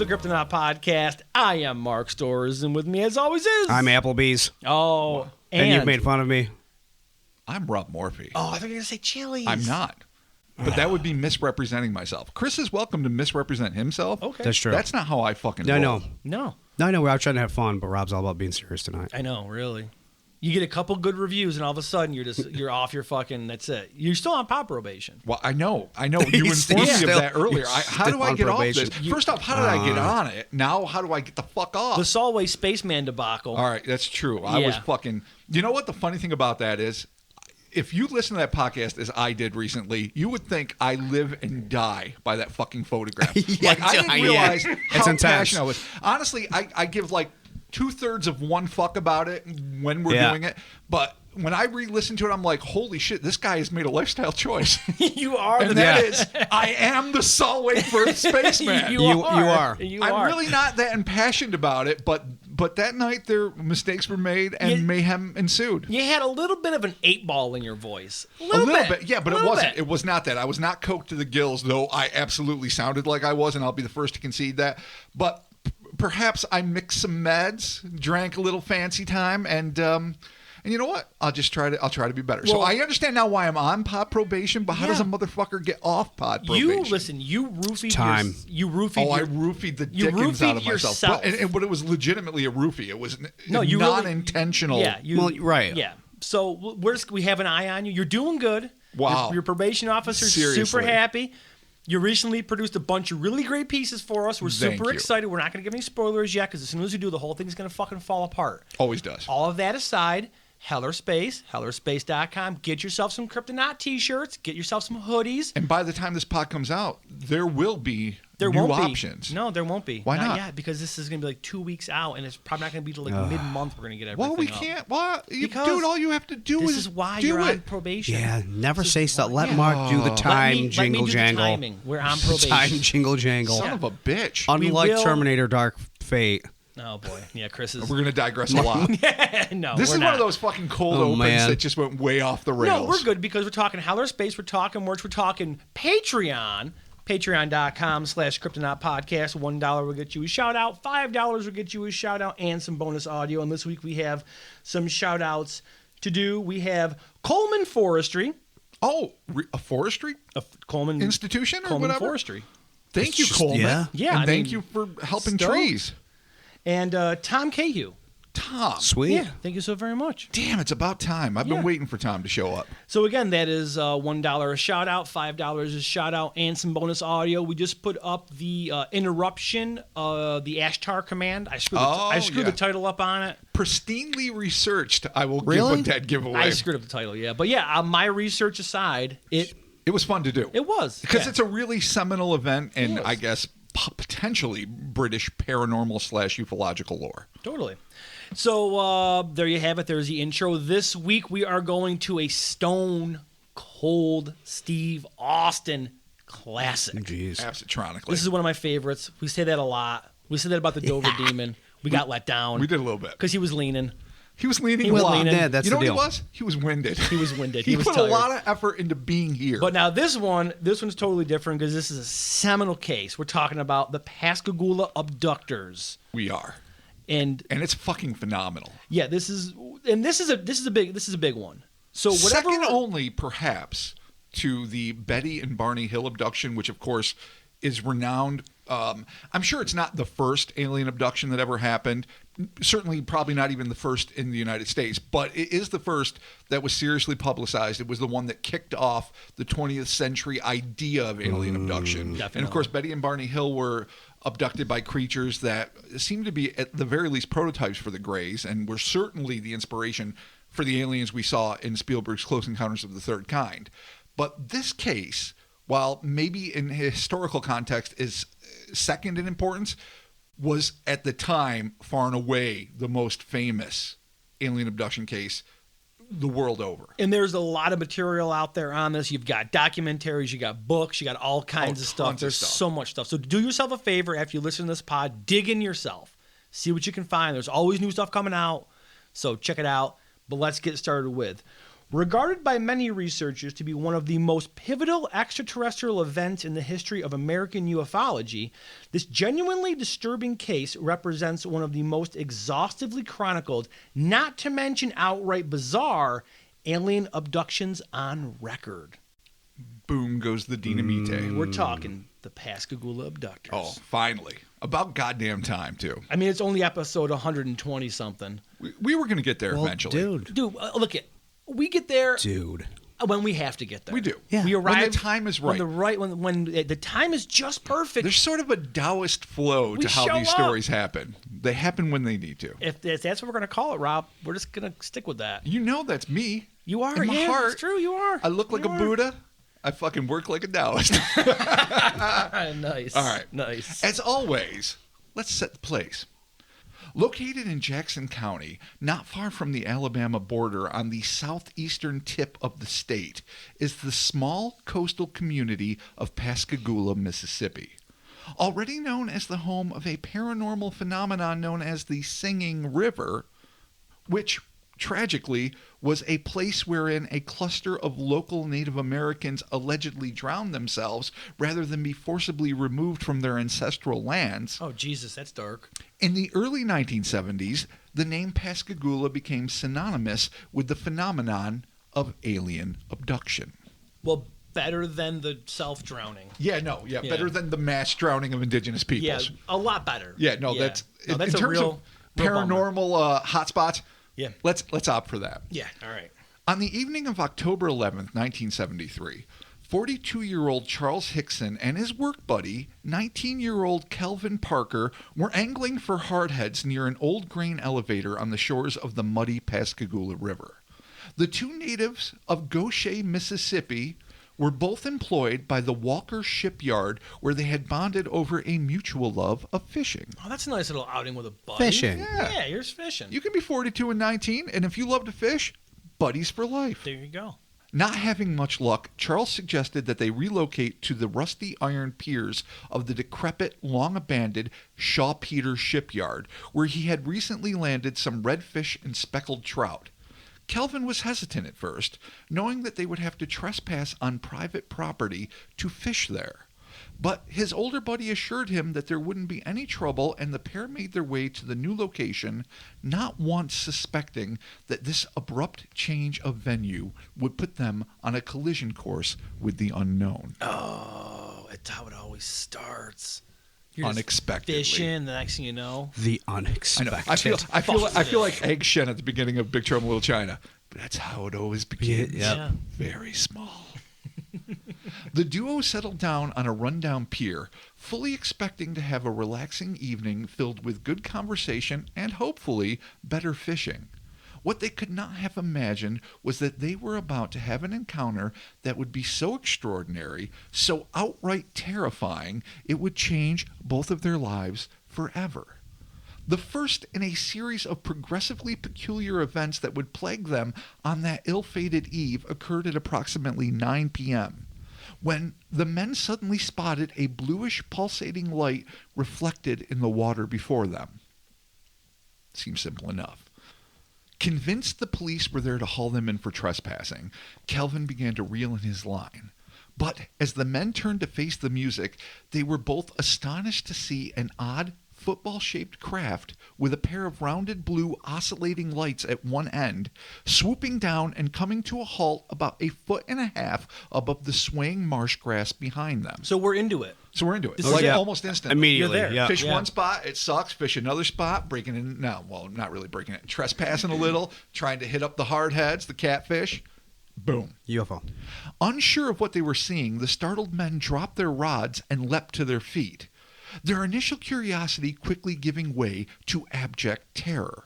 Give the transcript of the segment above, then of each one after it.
the Kryptonaut Podcast. I am Mark Storrs, and with me, as always, is... I'm Applebee's. Oh, and you've made fun of me. I'm Rob Morphy. Oh, I thought you were going to say Chili's. I'm not. But that would be misrepresenting myself. Chris is welcome to misrepresent himself. Okay. That's true. That's not how I fucking roll. No. No, I know. We're out trying to have fun, but Rob's all about being serious tonight. I know, really. You get a couple good reviews, and all of a sudden, you're off your fucking... That's it. You're still on pop probation. Well, I know. You informed me of that earlier. How do I get off this? First off, how did I get on it? Now, how do I get the fuck off? The Solway Spaceman debacle. All right, that's true. I was fucking... You know what the funny thing about that is? If you listen to that podcast as I did recently, you would think I live and die by that fucking photograph. I didn't realize how passionate I was. Honestly, I give like 2/3 of one fuck about it when we're doing it. But when I re-listen to it, I'm like, holy shit, this guy has made a lifestyle choice. You are. And that is, I am the Solway First Spaceman. You are. I'm really not that impassioned about it, but that night mistakes were made and mayhem ensued. You had a little bit of an 8-ball in your voice. A little bit. Yeah, but it wasn't. It was not that. I was not coked to the gills, though I absolutely sounded like I was, and I'll be the first to concede that. But perhaps I mixed some meds, drank a little fancy time, and you know what? I'll try to be better. So I understand now why I'm on pod probation, but how does a motherfucker get off pod probation? You roofied time. I roofied the dickens out of myself. But it was legitimately a roofie. It was non-intentional. Right. Yeah. So we have an eye on you. You're doing good. Wow. Your probation officer's super happy. You recently produced a bunch of really great pieces for us. We're super excited. We're not going to give any spoilers yet because as soon as we do, the whole thing's going to fucking fall apart. Always does. All of that aside, hellerspace.com. Get yourself some Kryptonaut t-shirts. Get yourself some hoodies. And by the time this pod comes out, there will be new options. No, there won't be. Why not? Yet, because this is going to be like 2 weeks out, and it's probably not going to be till like mid-month we're going to get everything. Well, we can't. Dude, all you have to do is why you're on probation. Yeah, never say stuff. Let Mark do the time jingle jangle. The timing. We're on probation. Time jingle jangle. Son of a bitch. Unlike Terminator Dark Fate. Oh, boy. Yeah, Chris is... We're going to digress a lot. No, This is one of those fucking cold opens that just went way off the rails. No, we're good because we're talking Heller Space, we're talking merch, we're talking Patreon. Patreon.com/Kryptonaut Podcast. $1 will get you a shout out. $5 will get you a shout out and some bonus audio. And this week we have some shout outs to do. We have Coleman Forestry. Oh, a forestry? Coleman institution or Coleman whatever? Forestry. Thank you, Coleman. Yeah. And thank you for helping trees. And Tom Cahew. Tom. Sweet. Yeah, thank you so very much. Damn, it's about time. I've been waiting for Tom to show up. So again, that is $1 a shout out, $5 a shout out, and some bonus audio. We just put up the interruption, the Ashtar command. I screwed the title up on it. Pristinely researched. I will give a dead giveaway. I screwed up the title, yeah. But yeah, my research aside, it was fun to do. It was. Because it's a really seminal event in, I guess, potentially British paranormal / ufological lore. Totally. So there you have it. There's the intro. This week we are going to a stone cold Steve Austin classic. Jeez. Abductionically. This is one of my favorites. We say that a lot. We said that about the Dover Demon. We got let down. We did a little bit. Because he was leaning. He was leaning. Yeah, that's you know the deal. What he was? He was winded. He was winded. He was put tired. a lot of effort into being here. But now this one's totally different because this is a seminal case. We're talking about the Pascagoula Abductors. We are. And it's fucking phenomenal. Yeah, this is a big one. So whatever, second only perhaps to the Betty and Barney Hill abduction, which of course is renowned. I'm sure it's not the first alien abduction that ever happened. Certainly, probably not even the first in the United States, but it is the first that was seriously publicized. It was the one that kicked off the 20th century idea of alien abduction. Definitely. And of course, Betty and Barney Hill were abducted by creatures that seemed to be at the very least prototypes for the Greys and were certainly the inspiration for the aliens we saw in Spielberg's Close Encounters of the Third Kind. But this case, while maybe in historical context is second in importance, was at the time far and away the most famous alien abduction case the world over. And there's a lot of material out there on this. You've got documentaries, you got books, you got all kinds of stuff. There's so much stuff. So do yourself a favor after you listen to this pod, dig in yourself. See what you can find. There's always new stuff coming out. So check it out. But let's get started with Regarded by many researchers to be one of the most pivotal extraterrestrial events in the history of American ufology, this genuinely disturbing case represents one of the most exhaustively chronicled, not to mention outright bizarre, alien abductions on record. Boom goes the dynamite. We're talking the Pascagoula Abductors. Oh, finally. About goddamn time, too. I mean, it's only episode 120-something. We were going to get there eventually. Dude, Look at... We get there dude. When we have to get there. We do. Yeah. We arrive when the time is right. When the time is just perfect. There's sort of a Taoist flow to how these stories happen. They happen when they need to. If that's what we're going to call it, Rob, we're just going to stick with that. You know that's me. You are. In my heart. It's true. You are. I look like a Buddha. I fucking work like a Taoist. Nice. All right. Nice. As always, let's set the place. Located in Jackson County, not far from the Alabama border on the southeastern tip of the state, is the small coastal community of Pascagoula, Mississippi. Already known as the home of a paranormal phenomenon known as the Singing River, which tragically was a place wherein a cluster of local Native Americans allegedly drowned themselves rather than be forcibly removed from their ancestral lands. Oh, Jesus, that's dark. In the early 1970s, the name Pascagoula became synonymous with the phenomenon of alien abduction. Well, better than the self-drowning. Yeah, better than the mass drowning of indigenous peoples. Yeah, a lot better. Yeah, that's in a terms real of paranormal hotspots. Yeah. Let's opt for that. Yeah, all right. On the evening of October 11th, 1973, 42-year-old Charles Hickson and his work buddy, 19-year-old Kelvin Parker, were angling for hardheads near an old grain elevator on the shores of the muddy Pascagoula River. The two natives of Goshen, Mississippi, were both employed by the Walker Shipyard, where they had bonded over a mutual love of fishing. Oh, that's a nice little outing with a buddy. Fishing. Yeah. Here's fishing. You can be 42 and 19, and if you love to fish, buddies for life. There you go. Not having much luck, Charles suggested that they relocate to the rusty iron piers of the decrepit, long-abandoned Shaw Peters Shipyard, where he had recently landed some redfish and speckled trout. Kelvin was hesitant at first, knowing that they would have to trespass on private property to fish there. But his older buddy assured him that there wouldn't be any trouble, and the pair made their way to the new location, not once suspecting that this abrupt change of venue would put them on a collision course with the unknown. Oh, it's how it always starts. You're Unexpectedly. Fishing, the next thing you know. The unexpected. I feel like Egg Shen at the beginning of Big Trouble in Little China. But that's how it always begins. Yeah. Very small. The duo settled down on a rundown pier, fully expecting to have a relaxing evening filled with good conversation and, hopefully, better fishing. What they could not have imagined was that they were about to have an encounter that would be so extraordinary, so outright terrifying, it would change both of their lives forever. The first in a series of progressively peculiar events that would plague them on that ill-fated eve occurred at approximately 9 p.m., when the men suddenly spotted a bluish pulsating light reflected in the water before them. Seems simple enough. Convinced the police were there to haul them in for trespassing, Kelvin began to reel in his line. But as the men turned to face the music, they were both astonished to see an odd, football-shaped craft with a pair of rounded blue oscillating lights at one end, swooping down and coming to a halt about 1.5 feet above the swaying marsh grass behind them. So we're into it. It's like almost instant. Immediately. You're there. Yeah. Fish one spot, it sucks. Fish another spot, breaking in. No, well, not really breaking it. Trespassing a little, trying to hit up the hardheads, the catfish. Boom. UFO. Unsure of what they were seeing, the startled men dropped their rods and leapt to their feet. Their initial curiosity quickly giving way to abject terror.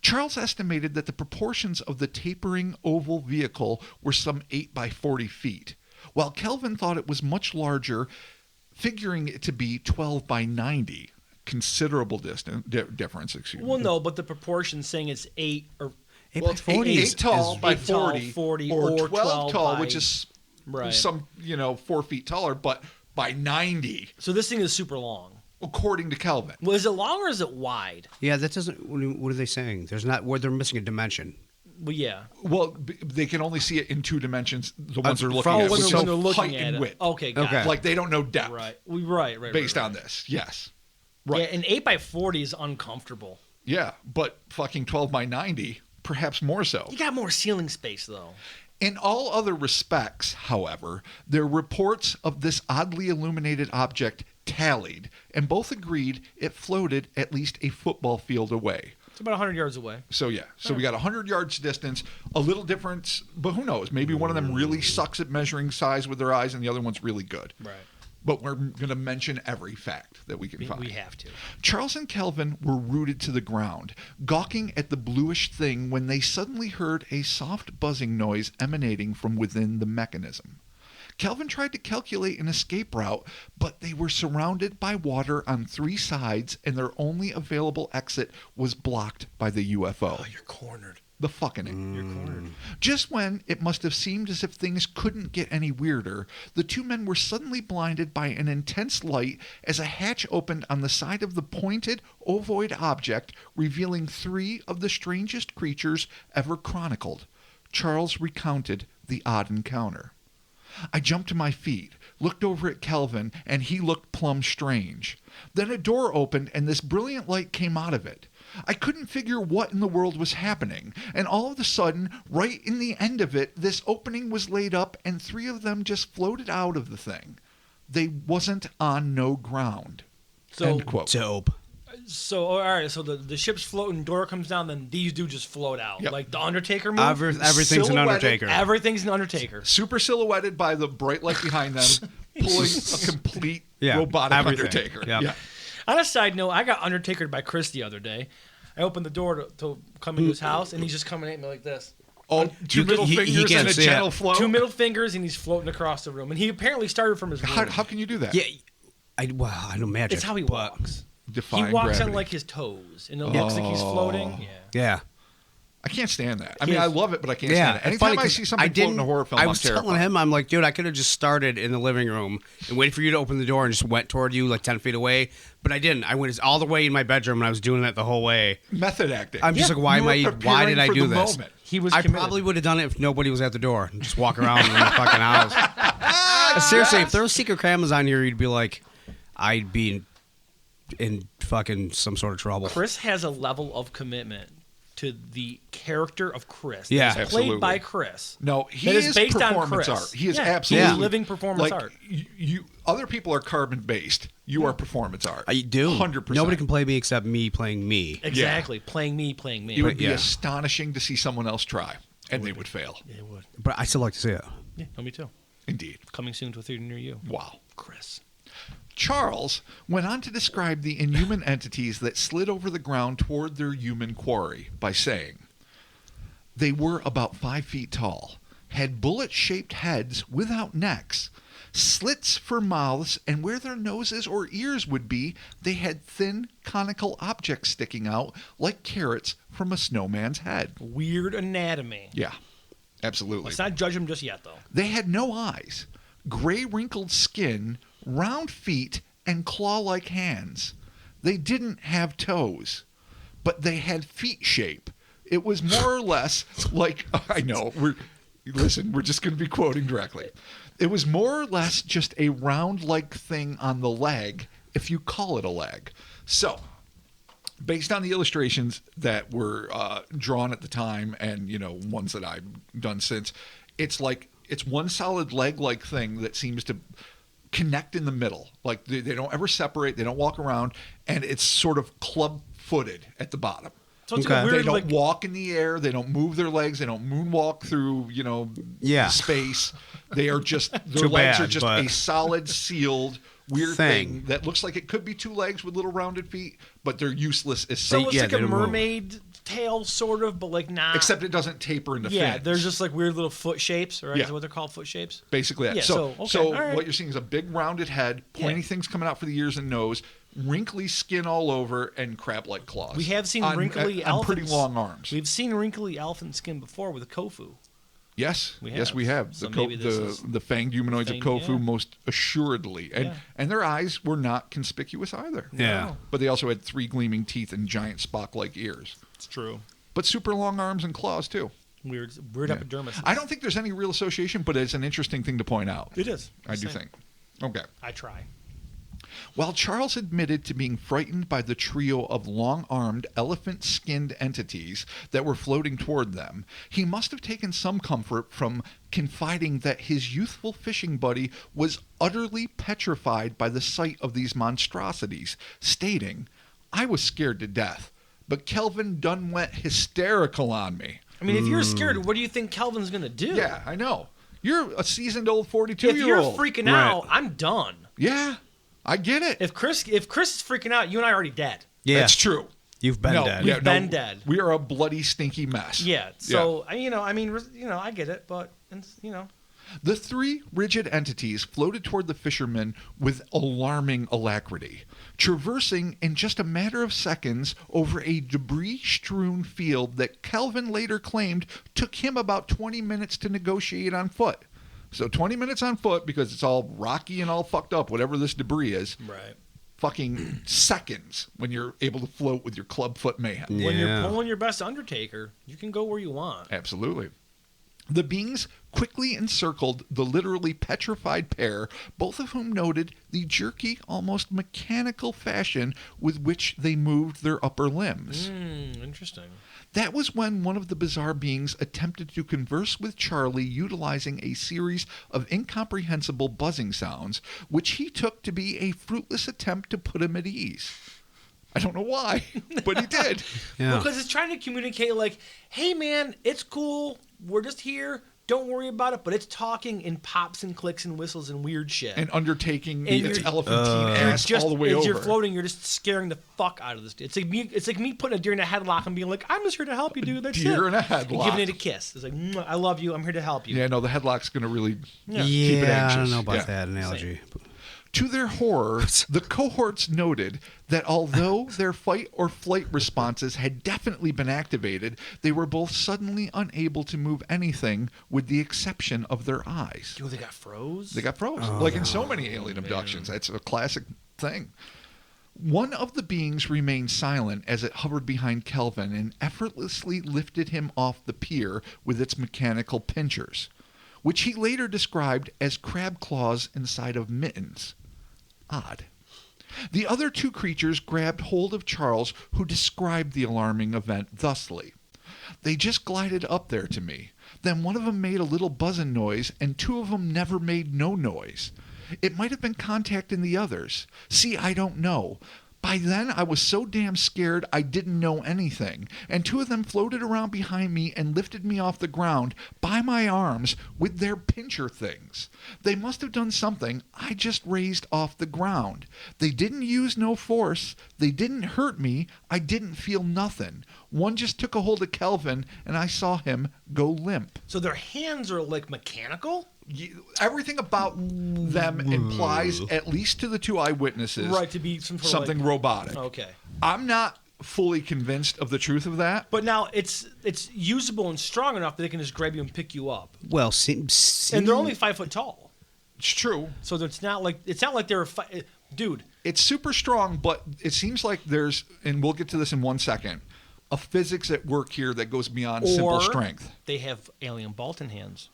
Charles estimated that the proportions of the tapering oval vehicle were some 8 by 40 feet, while Kelvin thought it was much larger, figuring it to be 12 by 90. Considerable difference, excuse me. Well, no, but the proportion saying it's 8 or 8 by 40 8 tall by 8 tall, 40, or 12 tall, by, which is right. some 4 feet taller, but by 90, So this thing is super long. according to Kelvin. Well, is it long or is it wide? Yeah, that doesn't. What are they saying? There's not. Where they're missing a dimension. Well, yeah. Well, they can only see it in 2 dimensions. The ones they're looking from- at, when which they're is looking height at and it. width. Okay, got Okay. it. Like they don't know depth. Right. Based right. on this, yes. Right. Yeah, an 8x40 is uncomfortable. Yeah, but fucking 12x90, perhaps more so. You got more ceiling space, though. In all other respects, however, their reports of this oddly illuminated object tallied, and both agreed it floated at least a football field away. It's about 100 yards away. So yeah, so we got 100 yards distance, a little difference, but who knows? Maybe one of them really sucks at measuring size with their eyes, and the other one's really good. Right. But we're going to mention every fact that we can find. We have to. Charles and Kelvin were rooted to the ground, gawking at the bluish thing when they suddenly heard a soft buzzing noise emanating from within the mechanism. Kelvin tried to calculate an escape route, but they were surrounded by water on 3 sides, and their only available exit was blocked by the UFO. Oh, you're cornered. The fucking it. You're cornered. Just when it must have seemed as if things couldn't get any weirder, the 2 men were suddenly blinded by an intense light as a hatch opened on the side of the pointed, ovoid object, revealing 3 of the strangest creatures ever chronicled. Charles recounted the odd encounter. I jumped to my feet, looked over at Kelvin, and he looked plumb strange. Then a door opened and this brilliant light came out of it. I couldn't figure what in the world was happening, and all of a sudden, right in the end of it, this opening was laid up and 3 of them just floated out of the thing. They wasn't on no ground. So, End quote. Dope. So all right. So the ship's floating, door comes down, then these dudes just float out. Yep. Like the Undertaker move. Everything's an Silhouetted Undertaker. Everything's an Undertaker. Super silhouetted by the bright light behind them, pulling a complete robotic everything. Undertaker. Yep. Yeah. On a side note, I got Undertakered by Chris the other day. I opened the door to come into his house, and he's just coming at me like this. Oh, 2 middle he fingers can't and a see gentle it. flow. 2 middle fingers, and he's floating across the room. And he apparently started from his room. How can you do that? Yeah, I don't imagine. It's how he walks. Define He walks gravity. on like his toes, and it looks like he's floating. Yeah. Yeah. I can't stand that. I mean, I love it, but I can't Yeah, stand it. it's Anytime funny I 'cause see something floating in a horror film, I I'm was terrified. telling him, I'm like, dude, I could have just started in the living room and waited for you to open the door and just went toward you like 10 feet away. But I didn't. I went all the way in my bedroom and I was doing that the whole way. Method acting. I'm just like, why did I do this? He was I committed. probably would have done it if nobody was at the door and just walk around in the fucking house. Seriously, if there was secret cameras on here, you'd be like, I'd be in fucking some sort of trouble. Chris has a level of commitment to the character of Chris. Yeah. that is Absolutely. played by Chris. No, he That is is based on performance Chris. art. He is Yeah, absolutely he's living performance like, art. You other people are carbon based. You are performance art. I do. 100%. Nobody can play me except me playing me. Exactly. Playing me. It would be Yeah. astonishing to see someone else try, and they would fail. Yeah, it would. But I still like to see it. Yeah, no, me too. Indeed. Coming soon to a theater near you. Wow. Chris. Charles went on to describe the inhuman entities that slid over the ground toward their human quarry by saying, they were about 5 feet tall, had bullet-shaped heads without necks, slits for mouths, and where their noses or ears would be, they had thin, conical objects sticking out like carrots from a snowman's head. Weird anatomy. Yeah, absolutely. Let's not judge him just yet, though. They had no eyes, gray wrinkled skin, round feet, and claw-like hands. They didn't have toes, but they had feet shape. It was more or less like, I know, we're just going to be quoting directly. It was more or less just a round-like thing on the leg, if you call it a leg. So, based on the illustrations that were drawn at the time and, ones that I've done since, it's one solid leg-like thing that seems to connect in the middle. Like, they don't ever separate, they don't walk around, and it's sort of club-footed at the bottom. So it's Okay. a weird, They don't like, walk in the air. They don't move their legs. They don't moonwalk through, space. They are just, their Too legs bad, are just but- a solid, sealed, weird Thing. thing that looks like it could be 2 legs with little rounded feet, but they're useless as so such. it's yeah, like they a don't move. mermaid tail, sort of, but like not. Except it doesn't taper into yeah, fins. there's just like weird little foot shapes, right? Yeah. Is that what they're called? Foot shapes? Basically that. Yeah, so so, okay, all right. what you're seeing is a big rounded head, pointy Yeah. things coming out for the ears and nose, wrinkly skin all over, and crab-like claws. We have seen on wrinkly on pretty elephants. long arms. We've seen wrinkly elephant skin before with Kofu. Yes, We yes, have. we have. So The, maybe this is the fanged humanoids fanged, of Kofu, yeah. most assuredly. And Yeah. and their eyes were not conspicuous either. Yeah. No, But they also had 3 gleaming teeth and giant Spock-like ears. it's true. But super long arms and claws, too. Weird Yeah. epidermis. I don't think there's any real association, but it's an interesting thing to point out. It is. I do think. Okay. I try. While Charles admitted to being frightened by the trio of long-armed, elephant-skinned entities that were floating toward them, he must have taken some comfort from confiding that his youthful fishing buddy was utterly petrified by the sight of these monstrosities, stating, "I was scared to death, but Kelvin done went hysterical on me." I mean, if you're scared, what do you think Kelvin's going to do? Yeah, I know. You're a seasoned old If you're 42-year-old. freaking out, I'm done. Yeah, I get it. If Chris is freaking out, you and I are already dead. Yeah. That's true. You've been No, dead. yeah, We've been dead. We are a bloody, stinky mess. Yeah. So I get it, but The three rigid entities floated toward the fishermen with alarming alacrity, traversing in just a matter of seconds over a debris-strewn field that Kelvin later claimed took him about 20 minutes to negotiate on foot. So 20 minutes on foot because it's all rocky and all fucked up, whatever this debris is. right. Fucking seconds when you're able to float with your clubfoot mayhem. Yeah. When you're pulling your best Undertaker, you can go where you want. Absolutely. The beings quickly encircled the literally petrified pair, both of whom noted the jerky, almost mechanical fashion with which they moved their upper limbs. Interesting. That was when one of the bizarre beings attempted to converse with Charlie utilizing a series of incomprehensible buzzing sounds, which he took to be a fruitless attempt to put him at ease. I don't know why, but he did. Yeah. Because it's trying to communicate like, hey man, it's cool. We're just here. Don't worry about it. But it's talking in pops and clicks and whistles and weird shit. And undertaking And its you're- elephantine ass just all the way as over. you're floating, you're just scaring the fuck out of this. It's like me putting a deer in a headlock and being like, I'm just here to help you, dude. That's Deer it. in a And headlock. giving it a kiss. It's like, I love you. I'm here to help you. Yeah, no, the headlock's going to really Yeah. keep it anxious. I don't know about Yeah. that analogy. To their horror, the cohorts noted that although their fight or flight responses had definitely been activated, they were both suddenly unable to move anything with the exception of their eyes. Dude, they got froze. They got froze. Like in so many alien abductions. That's a classic thing. One of the beings remained silent as it hovered behind Kelvin and effortlessly lifted him off the pier with its mechanical pinchers, which he later described as crab claws inside of mittens. Odd. The other two creatures grabbed hold of Charles, who described the alarming event thusly. They just glided up there to me. Then one of them made a little buzzing noise, and two of them never made no noise. It might have been contact in the others. See, I don't know. By then, I was so damn scared I didn't know anything, and two of them floated around behind me and lifted me off the ground by my arms with their pincher things. They must have done something I just raised off the ground. They didn't use no force. They didn't hurt me. I didn't feel nothing. One just took a hold of Kelvin, and I saw him go limp. So their hands are like mechanical? Everything about them implies, at least to the two eyewitnesses, Right, to be some sort something of robotic. Okay. I'm not fully convinced of the truth of that. But now it's usable and strong enough that they can just grab you and pick you up. Well, And they're only 5 foot tall. It's true. So it's not like they're dude. It's super strong, but it seems like there's, and we'll get to this in 1 second, a physics at work here that goes beyond simple strength. They have alien Bolton hands.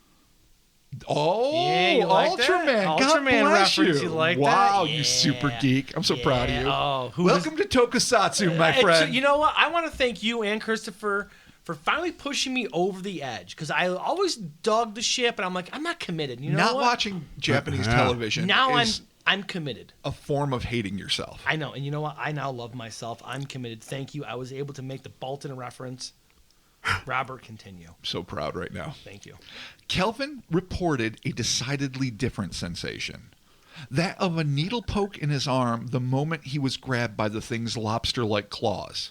Oh, Yeah, you like that? Ultraman. God Ultraman bless reference, you. you like that? Wow, Yeah. you super geek. I'm so proud of you. Oh, Welcome to Tokusatsu, my friend. You know what? I want to thank you and Christopher for finally pushing me over the edge, because I always dug the ship, and I'm like, I'm not committed. You know Not what? watching Japanese Yeah. television Now is I'm committed. a form of hating yourself. I know, and you know what? I now love myself. I'm committed. Thank you. I was able to make the Bolton reference. Robert, continue. So proud right now. Thank you. Kelvin reported a decidedly different sensation. That of a needle poke in his arm the moment he was grabbed by the thing's lobster-like claws.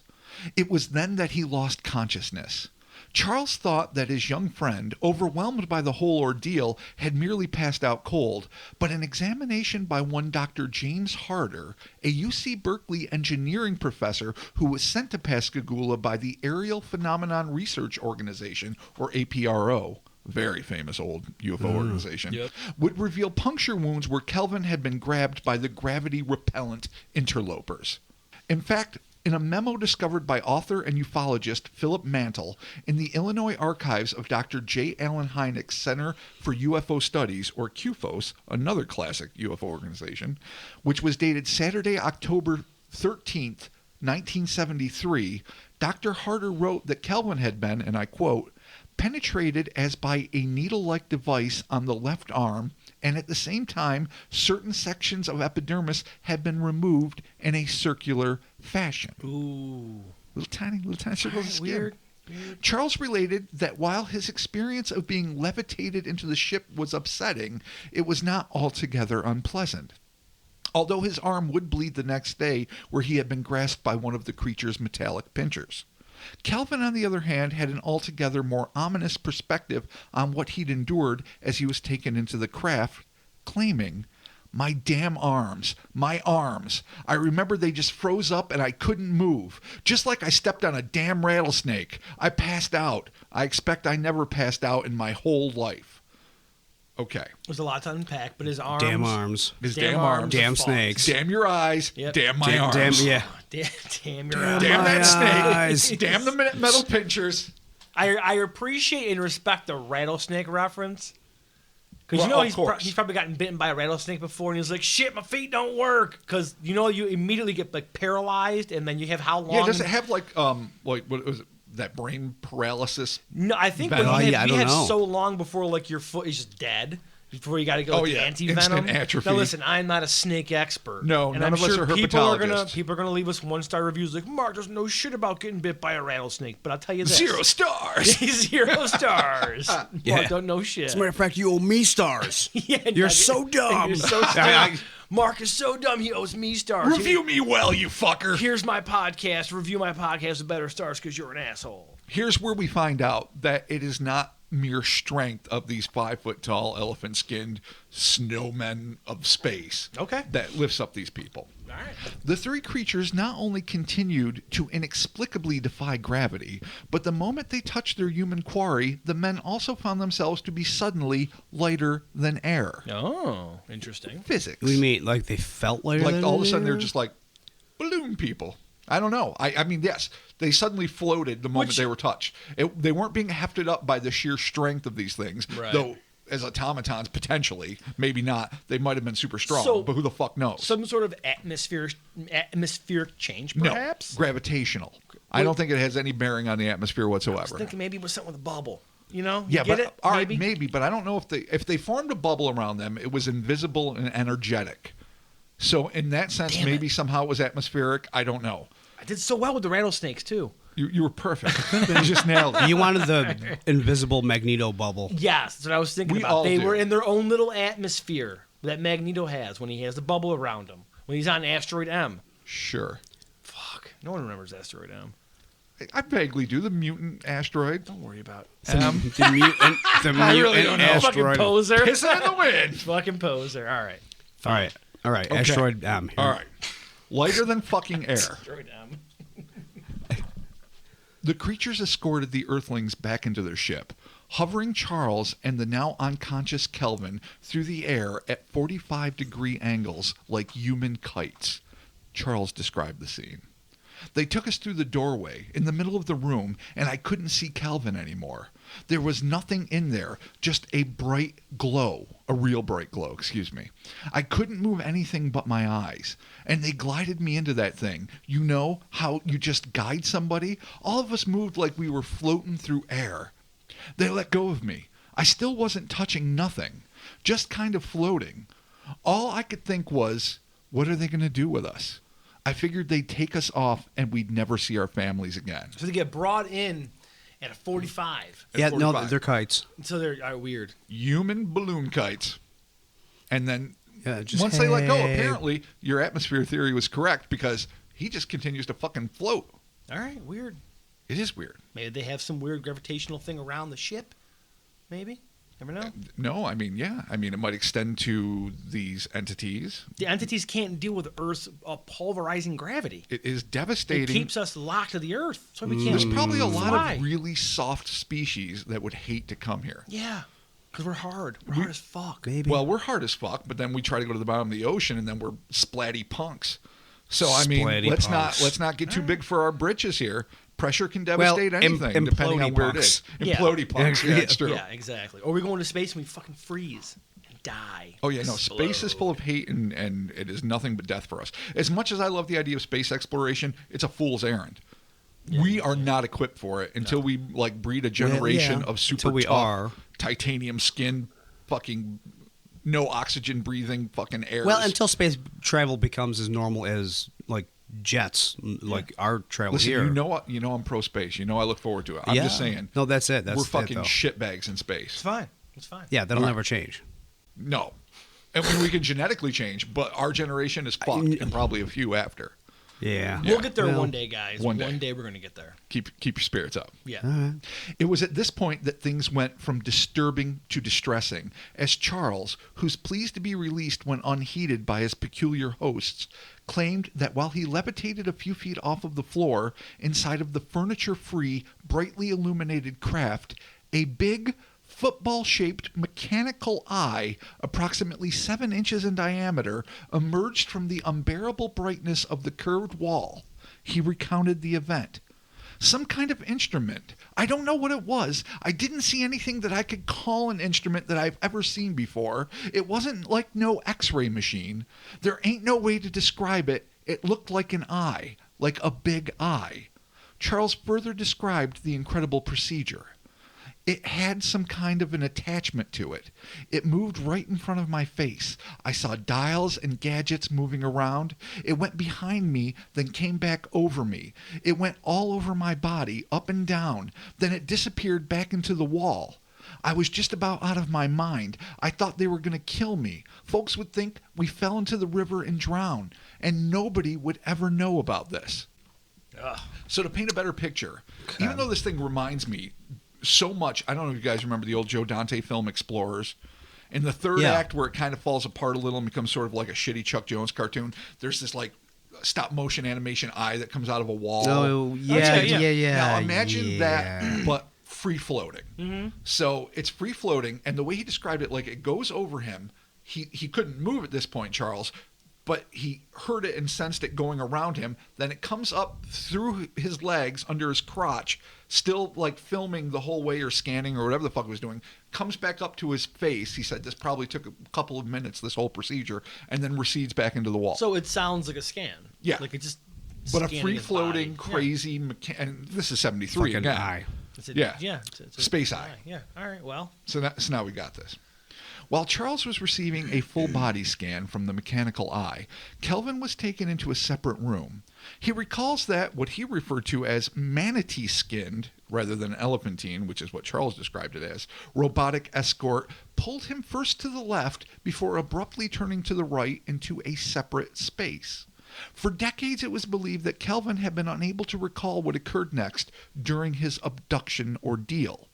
It was then that he lost consciousness. Charles thought that his young friend, overwhelmed by the whole ordeal, had merely passed out cold, but an examination by one Dr. James Harder, a UC Berkeley engineering professor who was sent to Pascagoula by the Aerial Phenomenon Research Organization, or APRO, very famous old UFO organization, Yep. would reveal puncture wounds where Kelvin had been grabbed by the gravity-repellent interlopers. In fact, In a memo discovered by author and ufologist Philip Mantle in the Illinois archives of Dr. J. Allen Hynek's Center for UFO Studies, or CUFOS, another classic UFO organization, which was dated Saturday, October 13th, 1973, Dr. Harder wrote that Kelvin had been, and I quote, penetrated as by a needle-like device on the left arm, and at the same time, certain sections of epidermis had been removed in a circular fashion. Ooh. Little tiny circles of skin. Weird. Charles related that while his experience of being levitated into the ship was upsetting, it was not altogether unpleasant. Although his arm would bleed the next day where he had been grasped by one of the creature's metallic pinchers. Kelvin, on the other hand, had an altogether more ominous perspective on what he'd endured as he was taken into the craft, claiming, my damn arms, my arms. I remember they just froze up and I couldn't move. Just like I stepped on a damn rattlesnake. I passed out. I expect I never passed out in my whole life. Okay. There's a lot to unpack, but his arms. Damn arms. His damn arms. Damn are false. snakes. Damn your eyes. Yep. Damn my arms. Damn, yeah. Damn your Damn arms. Damn that my snake. eyes. Damn the metal pinchers. I appreciate and respect the rattlesnake reference. Because Well, you of know course. he's probably gotten bitten by a rattlesnake before, and he's like, "Shit, my feet don't work." Because you know you immediately get like paralyzed, and then you have how long? Yeah, does it have like what was it, that brain paralysis? No, I think Venom? when you I have, don't know. so long before like your foot is just dead. Before you got to go Oh, with yeah. anti-venom. Instant atrophy. Now listen, I'm not a snake expert. No, and none I'm of us sure are people are gonna herpetologists. leave us 1-star reviews like, Mark doesn't know shit about getting bit by a rattlesnake. But I'll tell you this: 0 stars. 0 stars. Yeah. Mark don't know shit. As a matter of fact, you owe me stars. Yeah, You're no, so dumb. You're so dumb. Mark is so dumb. He owes me stars. Review me well, you fucker. Here's my podcast. Review my podcast with better stars because you're an asshole. Here's where we find out that it is not mere strength of these 5-foot-tall, elephant-skinned snowmen of space Okay. that lifts up these people. All right. The three creatures not only continued to inexplicably defy gravity, but the moment they touched their human quarry, the men also found themselves to be suddenly lighter than air. Oh, interesting. Physics. What do you mean? Like they felt lighter Like than all of a sudden they're air? just like balloon people. I don't know. I mean, yes, they suddenly floated the moment Which- they were touched. They weren't being hefted up by the sheer strength of these things, Right. though as automatons, potentially, maybe not. They might have been super strong, So- but who the fuck knows? Some sort of atmospheric change, perhaps? No, gravitational. I don't think it has any bearing on the atmosphere I was whatsoever. thinking maybe it was something with a bubble. You know? You Yeah, get but it? all right, maybe? maybe, but I don't know if they formed a bubble around them. It was invisible and energetic. So in that sense, Damn maybe it. somehow it was atmospheric. I don't know. I did so well with the rattlesnakes, too. You were perfect. You just nailed it. You wanted the invisible Magneto bubble. Yes, that's what I was thinking We about. all They do. were in their own little atmosphere that Magneto has when he has the bubble around him. When he's on Asteroid M. Sure. Fuck. No one remembers Asteroid M. I vaguely do. The mutant asteroid. Don't worry about it. The mutant, really don't know. Fucking asteroid. poser. Pissing in the wind. Fucking poser. All right. All right. Okay. Asteroid M. Here. All right. Lighter than fucking air. Asteroid M. The creatures escorted the Earthlings back into their ship, hovering Charles and the now unconscious Kelvin through the air at 45-degree angles like human kites. Charles described the scene. They took us through the doorway in the middle of the room, and I couldn't see Kelvin anymore. There was nothing in there, just a bright glow, a real bright glow, excuse me. I couldn't move anything but my eyes, and they glided me into that thing. You know how you just guide somebody? All of us moved like we were floating through air. They let go of me. I still wasn't touching nothing, just kind of floating. All I could think was, what are they going to do with us? I figured they'd take us off and we'd never see our families again. So they get brought in at a 45. Yeah, At no, 45. they're kites. So they're weird. Human balloon kites. And then Yeah, just once they let go, hey. apparently your atmosphere theory was correct because he just continues to fucking float. All right, weird. It is weird. Maybe they have some weird gravitational thing around the ship. Maybe. Never know. No, I mean, yeah. I mean, it might extend to these entities. The entities can't deal with Earth's pulverizing gravity. It is It devastating. keeps us locked to the Earth. So we can't. There's probably a lot fly. of really soft species that would hate to come here. Yeah, because we're hard. We're hard as fuck. Maybe. Well, we're hard as fuck, but then we try to go to the bottom of the ocean and then we're splatty punks. So I mean, Splatty punks. let's not get too big for our britches here. Pressure can devastate Well, anything, depending on where it is. Yeah. Implodey punks, yeah, it's true. Yeah, exactly. Or we go into space and we fucking freeze and die. Oh yeah, no. Space is full of hate, and it is nothing but death for us. As much as I love the idea of space exploration, it's a fool's errand. We are not equipped for it until we like breed a generation of super tough, titanium skinned, fucking no oxygen breathing fucking air. Well, until space travel becomes as normal as like jets, like our travel Listen, here. you know I'm pro space. You know I look forward to it. I'm just saying. No, that's it. We're fucking shitbags in space. It's fine. It's fine. Yeah, that'll never change. No. I mean, we can genetically change, but our generation is fucked, and probably a few after. Yeah. We'll get there one day, guys. One day we're going to get there. Keep your spirits up. Yeah. It was at this point that things went from disturbing to distressing, as Charles, who's pleased to be released when unheeded by his peculiar hosts, claimed that while he levitated a few feet off of the floor inside of the furniture-free, brightly illuminated craft, a big, football-shaped mechanical eye, approximately 7 inches in diameter, emerged from the unbearable brightness of the curved wall. He recounted the event. Some kind of instrument. I don't know what it was. I didn't see anything that I could call an instrument that I've ever seen before. It wasn't like no X-ray machine. There ain't no way to describe it. It looked like an eye, like a big eye. Charles further described the incredible procedure. It had some kind of an attachment to it. It moved right in front of my face. I saw dials and gadgets moving around. It went behind me, then came back over me. It went all over my body, up and down. Then it disappeared back into the wall. I was just about out of my mind. I thought they were going to kill me. Folks would think we fell into the river and drowned, and nobody would ever know about this. So to paint a better picture, even though this thing reminds me so much, I don't know if you guys remember the old Joe Dante film Explorers. In the third act, where it kind of falls apart a little and becomes sort of like a shitty Chuck Jones cartoon, there's this like stop motion animation eye that comes out of a wall. Oh, yeah. Now imagine that, but free floating. Mm-hmm. So it's free floating, and the way he described it, like it goes over him. He couldn't move at this point, Charles, but he heard it and sensed it going around him. Then it comes up through his legs under his crotch, still like filming the whole way or scanning or whatever the fuck it was doing, comes back up to his face. He said this probably took a couple of minutes, this whole procedure, and then recedes back into the wall. So it sounds like a scan. Yeah. Like it just but a free-floating, crazy, and this is 73 fucking again. eye. It's a, Yeah. It's a Space eye. Yeah. All right. Well. So now we got this. While Charles was receiving a full body scan from the mechanical eye, Kelvin was taken into a separate room. He recalls that what he referred to as manatee-skinned, rather than elephantine, which is what Charles described it as, robotic escort pulled him first to the left before abruptly turning to the right into a separate space. For decades, it was believed that Kelvin had been unable to recall what occurred next during his abduction ordeal.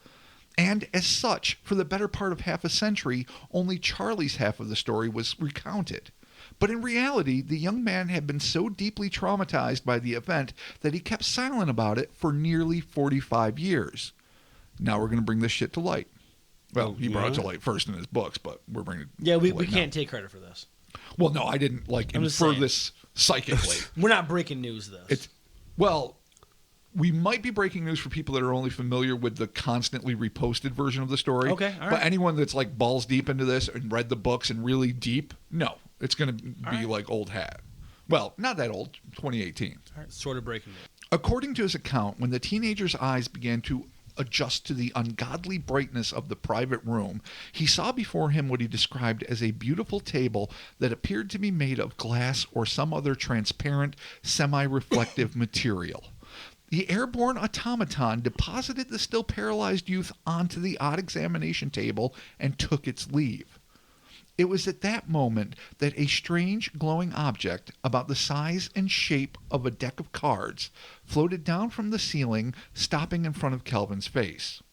And as such, for the better part of half a century, only Charlie's half of the story was recounted. But in reality, the young man had been so deeply traumatized by the event that he kept silent about it for nearly 45 years. Now we're going to bring this shit to light. Well, he brought it to light first in his books, but we're bringing it to we light can't now. take credit for this. Well, no, I didn't infer this psychically. We're not breaking news, this. We might be breaking news for people that are only familiar with the constantly reposted version of the story. Okay, all right. But anyone that's like balls deep into this and read the books and really deep, no, it's going to be like old hat. Well, not that old, 2018. All right, sort of breaking news. According to his account, when the teenager's eyes began to adjust to the ungodly brightness of the private room, he saw before him what he described as a beautiful table that appeared to be made of glass or some other transparent, semi-reflective material. The airborne automaton deposited the still paralyzed youth onto the odd examination table and took its leave. It was at that moment that a strange glowing object about the size and shape of a deck of cards floated down from the ceiling, stopping in front of Kelvin's face.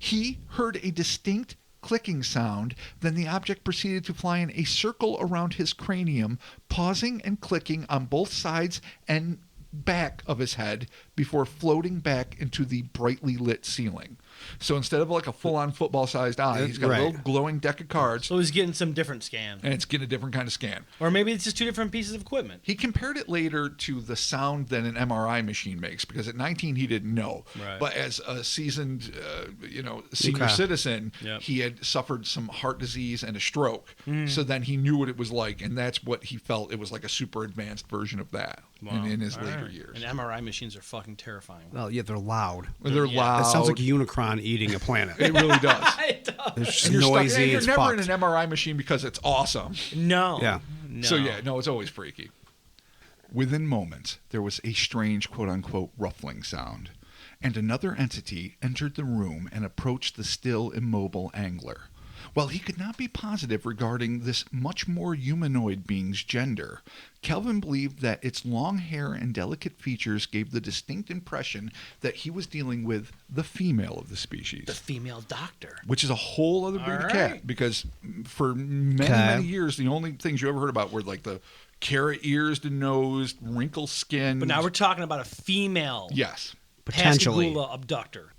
He heard a distinct clicking sound, then the object proceeded to fly in a circle around his cranium, pausing and clicking on both sides and back of his head before floating back into the brightly lit ceiling. So instead of like a full-on football-sized eye, he's got Right. a little glowing deck of cards, So he's getting some different scan. and it's getting a different kind of scan. Or maybe it's just two different pieces of equipment. He compared it later to the sound that an MRI machine makes, because at 19 he didn't know. Right. But as a seasoned, senior Okay. citizen, Yep. he had suffered some heart disease and a stroke. So then he knew what it was like, and that's what he felt. It was like a super advanced version of that in his All later right. years. And MRI machines are fucking terrifying. Well, yeah, they're loud. They're Yeah. loud. That sounds like a Unicron eating a planet. It really does. It does. It's just And you're, noisy. stuck, and you're It's never fucked. in an MRI machine because it's awesome. No. Yeah. No. So yeah, no, it's always freaky. Within moments, there was a strange quote-unquote ruffling sound, and another entity entered the room and approached the still immobile angler. While he could not be positive regarding this much more humanoid being's gender, Kelvin believed that its long hair and delicate features gave the distinct impression that he was dealing with the female of the species. The female doctor. Which is a whole other breed All of right. cat, because for many, Okay. many years, the only things you ever heard about were like the carrot ears to nose, wrinkle skin. But now we're talking about a female Yes, Potentially. Pascagoula abductor.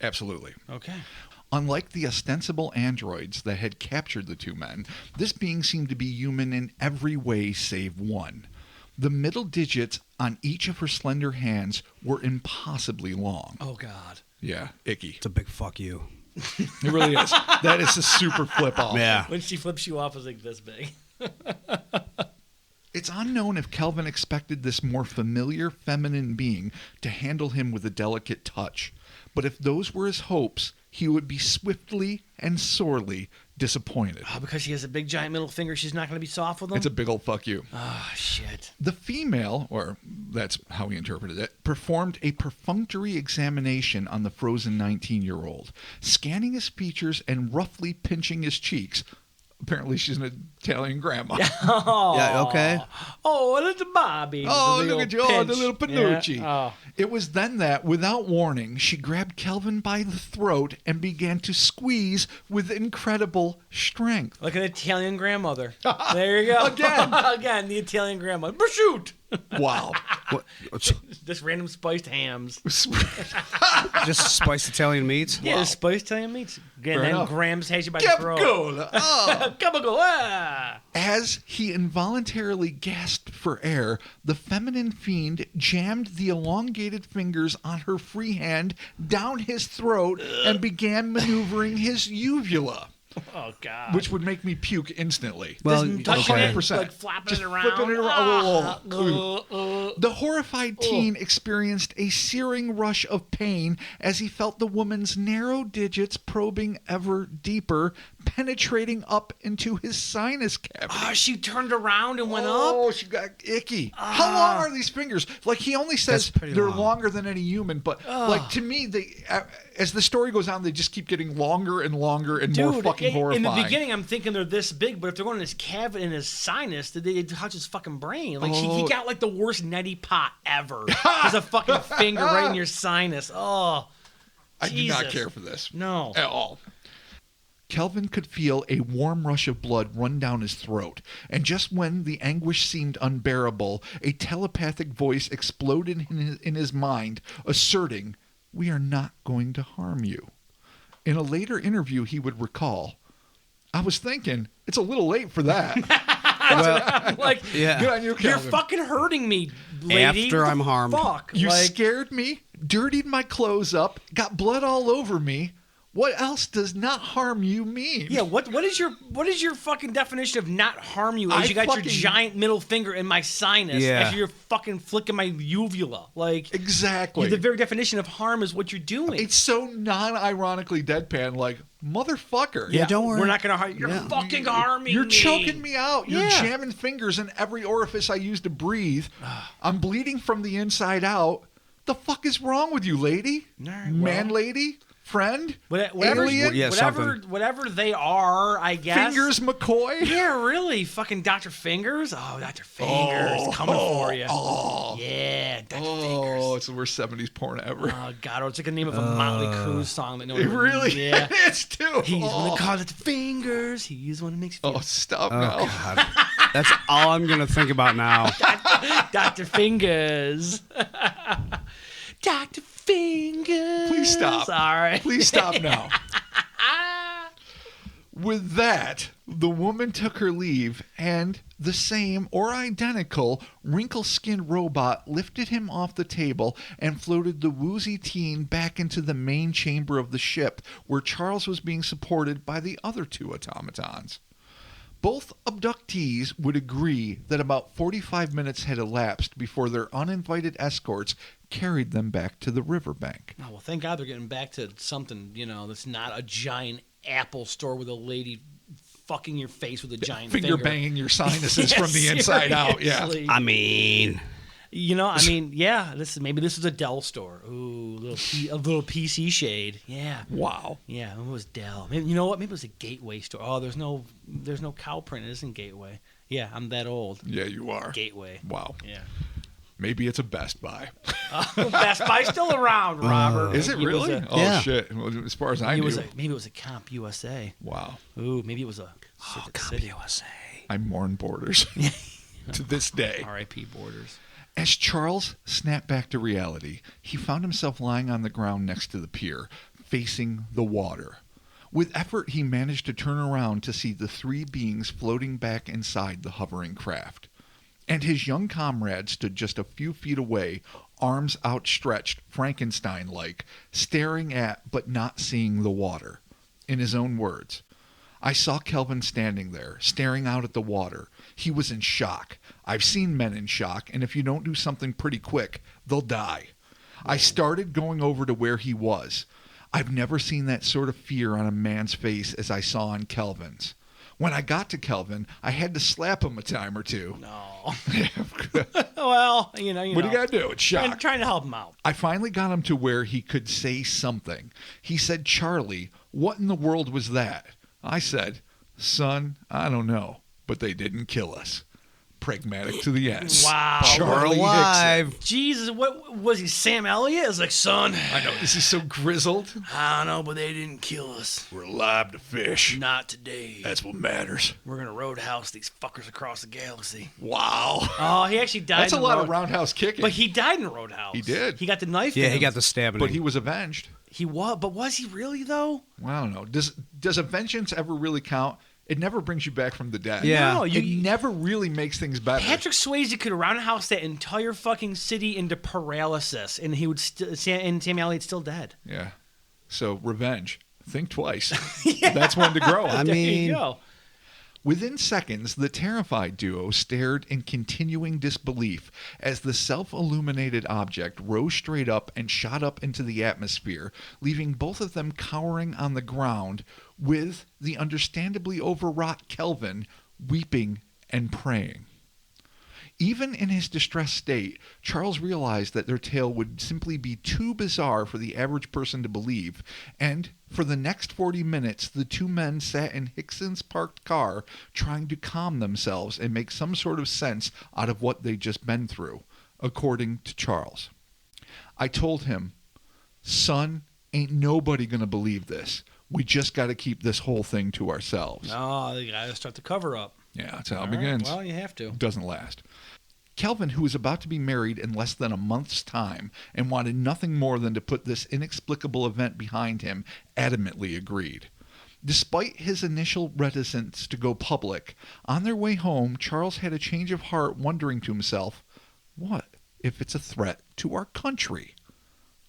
absolutely. Okay. Unlike the ostensible androids that had captured the two men, this being seemed to be human in every way save one. The middle digits on each of her slender hands were impossibly long. Oh, God. Yeah, icky. It's a big fuck you. It really is. That is a super flip off. Yeah. When she flips you off, it's like this big. It's unknown if Kelvin expected this more familiar feminine being to handle him with a delicate touch. But if those were his hopes, he would be swiftly and sorely disappointed. Oh, because she has a big giant middle finger, she's not going to be soft with him? It's a big old fuck you. Oh, shit. The female, or that's how he interpreted it, performed a perfunctory examination on the frozen 19-year-old, scanning his features and roughly pinching his cheeks. Apparently she's an Italian grandma. Oh. Yeah, okay. Oh, little Bobby. Oh, The big look old at you. Oh, the pinch. little Panucci. Yeah. Oh. It was then that, without warning, she grabbed Kelvin by the throat and began to squeeze with incredible strength. Like an Italian grandmother. There you go. Again. Again, the Italian grandmother. Prosciutto. Wow. What, Just random spiced hams. just spiced Italian meats? Yeah, just spiced Italian meats. Again, then enough. Grams has you by the throat. Capicola. Oh. Gabagool, ah. As he involuntarily gasped for air, the feminine fiend jammed the elongated fingers on her free hand down his throat and began maneuvering his uvula, Oh, God. which would make me puke instantly. Well, Just touching okay. it, 100%. like flapping Just it around. flipping it around. Ah. The horrified teen experienced a searing rush of pain as he felt the woman's narrow digits probing ever deeper, penetrating up into his sinus cavity. Oh, she turned around and went up? Oh, she got icky. How long are these fingers? Like, he only says That's pretty they're long. longer than any human, but like, to me, they as the story goes on, they just keep getting longer and longer and more fucking horrifying. in the beginning, I'm thinking they're this big, but if they're going in his cavity, in his sinus, did they touch his fucking brain? Like, he got like the worst neti pot ever. There's a fucking finger right in your sinus. Oh, I do not Jesus. care for this. No. At all. Kelvin could feel a warm rush of blood run down his throat, and just when the anguish seemed unbearable, a telepathic voice exploded in his mind, asserting, "We are not going to harm you." In a later interview, he would recall, "I was thinking, it's a little late for that." Well, Like, yeah. Good on you, you're Kelvin. fucking hurting me, lady. After What the I'm harmed. Fuck? You like, scared me, dirtied my clothes up, got blood all over me. What else does not harm you mean? Yeah, what is your fucking definition of not harm you? As I you got your fucking- giant middle finger in my sinus Yeah. as you're fucking flicking my uvula. Like, Exactly. the very definition of harm is what you're doing. It's so non-ironically deadpan, like, motherfucker. Yeah, don't worry. We're not gonna harm. You're Yeah. fucking harming You're me. choking me out. You're Yeah. jamming fingers in every orifice I use to breathe. I'm bleeding from the inside out. The fuck is wrong with you, lady? All right, well. Man, lady? Friend? Whatever, Alien? Yeah, whatever, something. whatever they are, I guess. Fingers McCoy? Yeah, really, fucking Dr. Fingers. Oh, Dr. Fingers, coming for you. Oh, Yeah, Dr. oh, Fingers. it's the worst 70s porn ever. Oh God, it's like the name of a Motley Crue song that no one It really Yeah. is, too. He's one oh. that calls it the Fingers. He's one that makes you Oh, stop Oh, now. God. That's all I'm going to think about now. Dr. Fingers. Dr. fingers. Please stop. All right. Please stop now. With that, the woman took her leave, and the same or identical wrinkle-skinned robot lifted him off the table and floated the woozy teen back into the main chamber of the ship, where Charles was being supported by the other two automatons. Both abductees would agree that about 45 minutes had elapsed before their uninvited escorts carried them back to the riverbank. Oh, well, thank God they're getting back to something, that's not a giant Apple store with a lady fucking your face with a giant finger. Banging your sinuses from the inside out. Yeah. I mean, yeah. Maybe this is a Dell store. Ooh, a little PC shade. Yeah. Wow. Yeah, it was Dell. Maybe, you know what? Maybe it was a Gateway store. Oh, there's no cow print. It isn't Gateway. Yeah, I'm that old. Yeah, you are. Gateway. Wow. Yeah. Maybe it's a Best Buy. Best Buy's still around, Robert. Is it really? Yeah. Shit. Well, as far as I knew. Maybe it was a Comp USA. Wow. Ooh, maybe it was a Circuit City. USA. I mourn Borders to this day. R.I.P. Borders. As Charles snapped back to reality, he found himself lying on the ground next to the pier, facing the water. With effort, he managed to turn around to see the three beings floating back inside the hovering craft. And his young comrade stood just a few feet away, arms outstretched, Frankenstein-like, staring at but not seeing the water. In his own words, I saw Kelvin standing there, staring out at the water. He was in shock. I've seen men in shock, and if you don't do something pretty quick, they'll die. I started going over to where he was. I've never seen that sort of fear on a man's face as I saw on Kelvin's. When I got to Kelvin, I had to slap him a time or two. No. Well, What do you got to do? It's shock. Trying to help him out. I finally got him to where he could say something. He said, Charlie, what in the world was that? I said, son, I don't know, but they didn't kill us. Pragmatic to the end. Wow. Charlie alive. Hickson. Jesus, what was he? Sam Elliott? It's like, son, I know, is he so grizzled? I don't know, but they didn't kill us. We're alive to fish. Not today. That's what matters. We're gonna roadhouse these fuckers across the galaxy. Wow. Oh, he actually died. That's a in the lot of roundhouse kicking. But he died in Roadhouse. He did. He got the knife. Yeah, in he him. got the stabbing. But he was avenged. He was, but was he really though? Well, I don't know. Does a vengeance ever really count? It never brings you back from the dead. Yeah. No, It never really makes things better. Patrick Swayze could roundhouse that entire fucking city into paralysis, and he would and Sam Elliott's still dead. Yeah. So revenge. Think twice. That's one to grow on. There you go. Within seconds, the terrified duo stared in continuing disbelief as the self-illuminated object rose straight up and shot up into the atmosphere, leaving both of them cowering on the ground with the understandably overwrought Kelvin weeping and praying. Even in his distressed state, Charles realized that their tale would simply be too bizarre for the average person to believe, and for the next 40 minutes, the two men sat in Hickson's parked car trying to calm themselves and make some sort of sense out of what they'd just been through, according to Charles. I told him, son, ain't nobody gonna believe this. We just got to keep this whole thing to ourselves. Oh, you got to start the cover up. Yeah, that's how it All right, begins. well, you have to. Doesn't last. Kelvin, who was about to be married in less than a month's time and wanted nothing more than to put this inexplicable event behind him, adamantly agreed. Despite his initial reticence to go public, on their way home, Charles had a change of heart, wondering to himself, what if it's a threat to our country?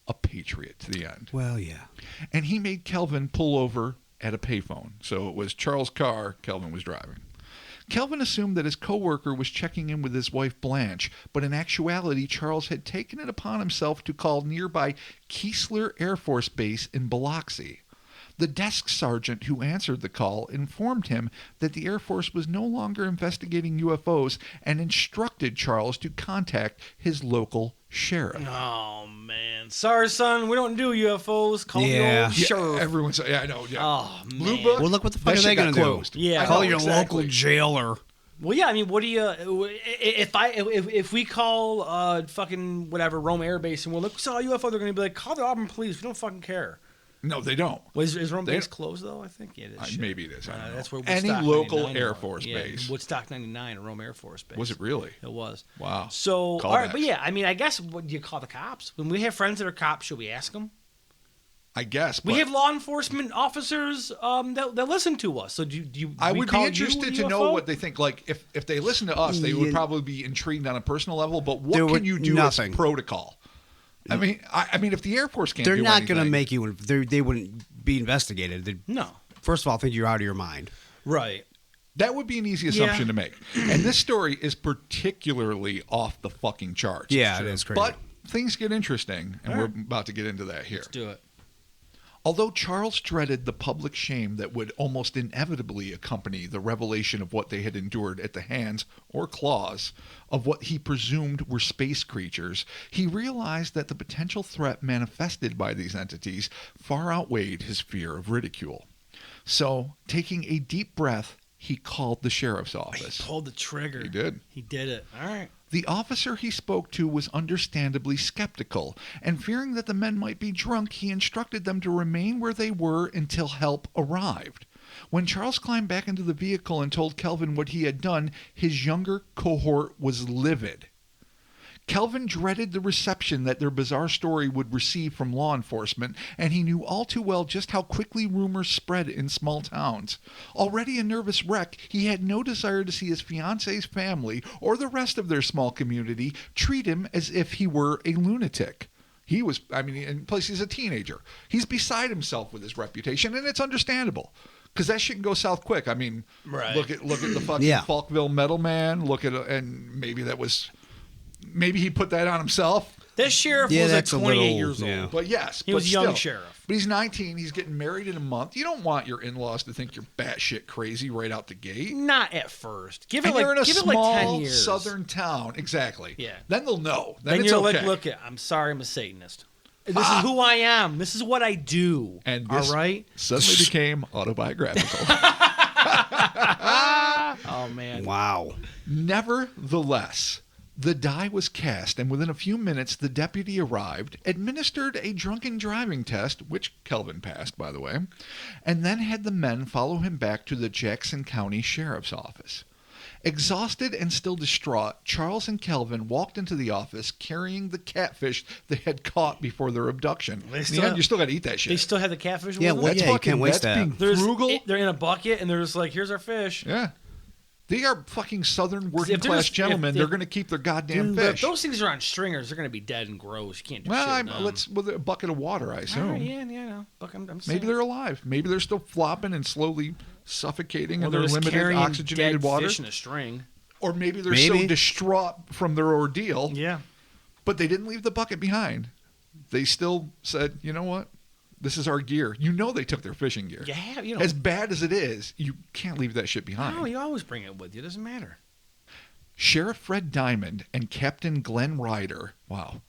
A patriot to the end. Well, yeah. And he made Kelvin pull over at a payphone. So it was Charles' car, Kelvin was driving. Kelvin assumed that his coworker was checking in with his wife Blanche, but in actuality, Charles had taken it upon himself to call nearby Keesler Air Force Base in Biloxi. The desk sergeant who answered the call informed him that the Air Force was no longer investigating UFOs and instructed Charles to contact his local sheriff. Oh, man. Sorry, son. We don't do UFOs. Call the Yeah. old Yeah, sheriff. everyone's, yeah, I know. Yeah. Oh, Blue man. Book? Well, look what the fuck That are they shit going got to do? closed. Yeah. I Call know, your exactly. local jailer. Well, yeah, I mean, what do you... If we call fucking whatever, Rome Air Base, and we're like, we saw a UFO, they're going to be like, call the Auburn police. We don't fucking care. No, they don't. Is Rome base closed though? I think it is. Maybe it is. I don't know. That's where any Woodstock local 99 Air was. Force base. Woodstock 99, Rome Air Force Base. Was it really? It was. Wow. So, Call all right, back. but yeah, I mean, I guess what do you call the cops? When we have friends that are cops, should we ask them? I guess. We but have law enforcement officers that listen to us. So do you? I we would be call you interested a to know UFO? what they think. Like, if they listen to us, they would probably be intrigued on a personal level. But what There can would- you do nothing. as protocol? I mean, if the Air Force can't They're do not going to anything- make you. They wouldn't be investigated. No. First of all, I think you're out of your mind. Right. That would be an easy assumption to make. And this story is particularly off the fucking charts. Yeah, it is crazy. But things get interesting, and we're about to get into that here. Let's do it. Although Charles dreaded the public shame that would almost inevitably accompany the revelation of what they had endured at the hands or claws of what he presumed were space creatures, he realized that the potential threat manifested by these entities far outweighed his fear of ridicule. So, taking a deep breath, he called the sheriff's office. He pulled the trigger. He did. He did it. All right. The officer he spoke to was understandably skeptical, and fearing that the men might be drunk, he instructed them to remain where they were until help arrived. When Charles climbed back into the vehicle and told Kelvin what he had done, his younger cohort was livid. Kelvin dreaded the reception that their bizarre story would receive from law enforcement, and he knew all too well just how quickly rumors spread in small towns. Already a nervous wreck, he had no desire to see his fiance's family or the rest of their small community treat him as if he were a lunatic. He was, and plus he's a teenager. He's beside himself with his reputation, and it's understandable. Because that shit can go south quick. I mean, Right. look at the fucking Yeah. Falkville Metal Man. And maybe he put that on himself. This sheriff Yeah, was like that's a 28 little- years yeah. old. But yes, He but was a young still. sheriff. But he's 19. He's getting married in a month. You don't want your in-laws to think you're batshit crazy right out the gate. Not at first. Give it And like you're in a give it like 10 small years. southern town. Exactly. Yeah. Then they'll know. Then Then it's you're okay. like, look, I'm sorry, I'm a Satanist. This is who I am. This is what I do. And this all right. suddenly became autobiographical. Oh man. Wow. Nevertheless, the die was cast, and within a few minutes, the deputy arrived, administered a drunken driving test, which Kelvin passed, by the way, and then had the men follow him back to the Jackson County Sheriff's Office. Exhausted and still distraught, Charles and Kelvin walked into the office carrying the catfish they had caught before their abduction. They In still the end, have- you still got to eat that shit. They still have the catfish. Yeah, with well, them? That's you can't waste that's that. being frugal. They're in a bucket and they're just like, here's our fish. Yeah. They are fucking southern working If they're class just- gentlemen. if- They're going to keep their goddamn But if fish. those things are on stringers, they're going to be dead and gross. You can't do Well, shit with them. with a bucket of water, I assume. All right, yeah, no. Look, I'm Maybe saying. they're alive. Maybe they're still flopping and slowly suffocating Well, in their just limited carrying oxygenated dead water. fish in a string. Or maybe they're so Maybe. distraught from their ordeal, Yeah. but they didn't leave the bucket behind. They still said, you know what? This is our gear. You know they took their fishing gear. Yeah, you know. As bad as it is, you can't leave that shit behind. No, you always bring it with you. It doesn't matter. Sheriff Fred Diamond and Captain Glenn Ryder. Wow.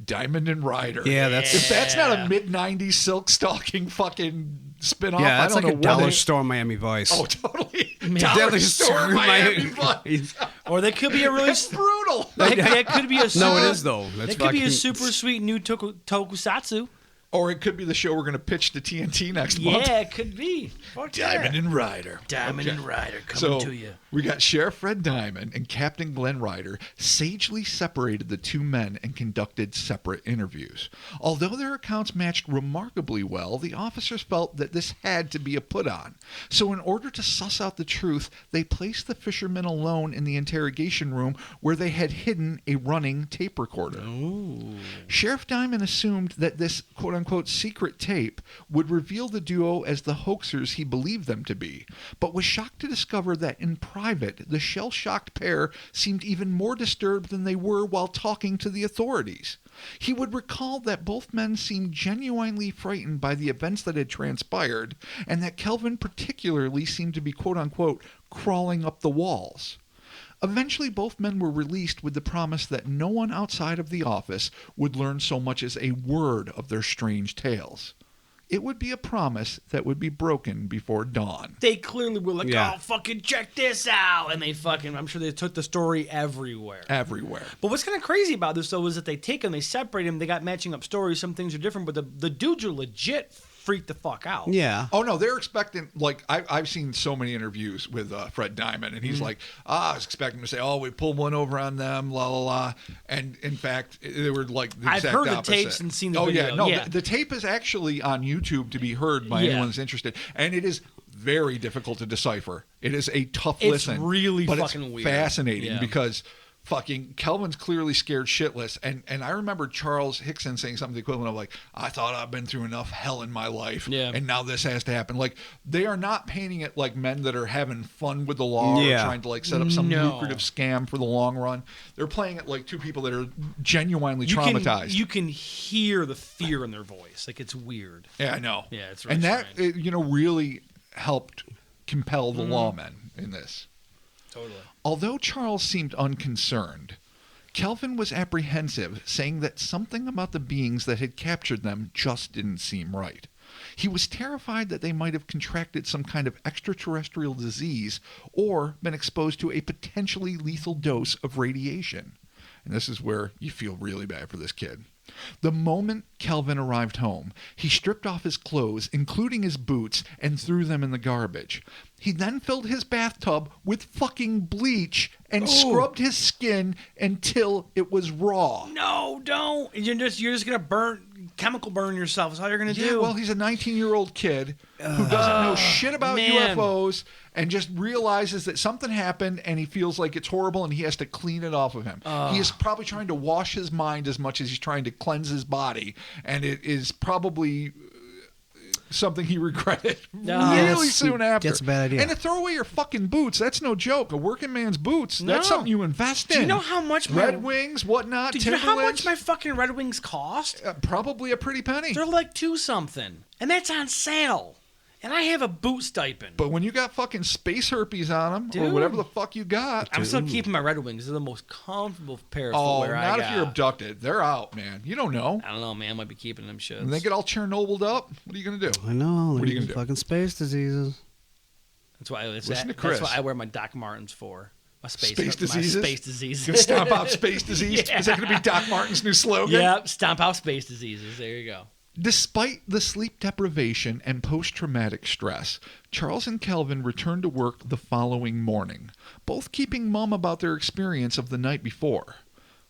Diamond and Ryder. Yeah, that's If that's not a mid-90s silk stalking fucking spin-off, yeah. I That's don't like know a dollar what it- store Miami Vice. Oh, totally. Dollar Dollar store Miami Vice. Vice. Or they could be a really. It's brutal. that could be a. Super, No, it is though. That's That could be a fucking- super sweet new tokusatsu. Or it could be the show we're going to pitch to TNT next month. Yeah, it could be. Fuck Diamond yeah. and Ryder. Diamond Okay. and Ryder coming So to you. we got Sheriff Fred Diamond and Captain Glenn Ryder sagely separated the two men and conducted separate interviews. Although their accounts matched remarkably well, the officers felt that this had to be a put-on. So in order to suss out the truth, they placed the fishermen alone in the interrogation room where they had hidden a running tape recorder. Sheriff Diamond assumed that this quote-unquote secret tape would reveal the duo as the hoaxers he believed them to be, but was shocked to discover that in private, the shell-shocked pair seemed even more disturbed than they were while talking to the authorities. He would recall that both men seemed genuinely frightened by the events that had transpired, and that Kelvin particularly seemed to be quote-unquote crawling up the walls. Eventually, both men were released with the promise that no one outside of the office would learn so much as a word of their strange tales. It would be a promise that would be broken before dawn. They clearly were like, Yeah. oh, fucking check this out. And they fucking, I'm sure they took the story everywhere. Everywhere. But what's kind of crazy about this, though, is that they take them, they separate them, they got matching up stories. Some things are different, but the dudes are legit freaked the fuck out. Yeah. Oh no, they're expecting, like, I've seen so many interviews with Fred Diamond, and he's like, I was expecting him to say, oh, we pulled one over on them, la la la, and in fact they were like the I've exact heard opposite. the tapes and seen the oh video. yeah, no, yeah. The tape is actually on YouTube to be heard by anyone that's interested, and it is very difficult to decipher. It is a tough It's listen, really but fucking it's weird. fascinating Yeah. because fucking Kelvin's clearly scared shitless, and I remember Charles Hickson saying something the equivalent of like, I thought I've been through enough hell in my life, and now this has to happen. Like, they are not painting it like men that are having fun with the law or trying to like set up some lucrative scam for the long run. They're playing it like two people that are genuinely traumatized. You can hear the fear in their voice. Like, it's weird. Yeah, I know. Yeah, it's really and that strange. really helped compel the lawmen in this. Totally. Although Charles seemed unconcerned, Kelvin was apprehensive, saying that something about the beings that had captured them just didn't seem right. He was terrified that they might have contracted some kind of extraterrestrial disease or been exposed to a potentially lethal dose of radiation. And this is where you feel really bad for this kid. The moment Kelvin arrived home, he stripped off his clothes, including his boots, and threw them in the garbage. He then filled his bathtub with fucking bleach and scrubbed his skin until it was raw. No, don't. You're just gonna chemical burn yourself. That's all you're gonna do. Well, he's a 19-year-old kid who doesn't know shit about UFOs and just realizes that something happened and he feels like it's horrible and he has to clean it off of him. He is probably trying to wash his mind as much as he's trying to cleanse his body, and it is probably something he regretted really soon after. That's a bad idea. And to throw away your fucking boots, that's no joke. A working man's boots, that's something you invest in. Do you know how much Red Wings, whatnot, Do you know how Timberlands? much my fucking Red Wings cost? Probably a pretty penny. They're like $2 something, and that's on sale. And I have a boot stipend. But when you got fucking space herpes on them, or Dude. whatever the fuck you got. I'm still keeping my Red Wings. They're the most comfortable pair of Oh, footwear I got. not if you're abducted. They're out, man. You don't know. I don't know, man. I might be keeping them shits. When they get all Chernobyl up, what are you going to do? I know. What are you gonna do? Fucking space diseases. That's why Listen to Chris. That's what I wear my Doc Martens for. My space diseases? My space diseases. You're going to stomp out space disease? Yeah. Is that going to be Doc Martin's new slogan? Yep, stomp out space diseases. There you go. Despite the sleep deprivation and post-traumatic stress, Charles and Kelvin returned to work the following morning, both keeping mum about their experience of the night before.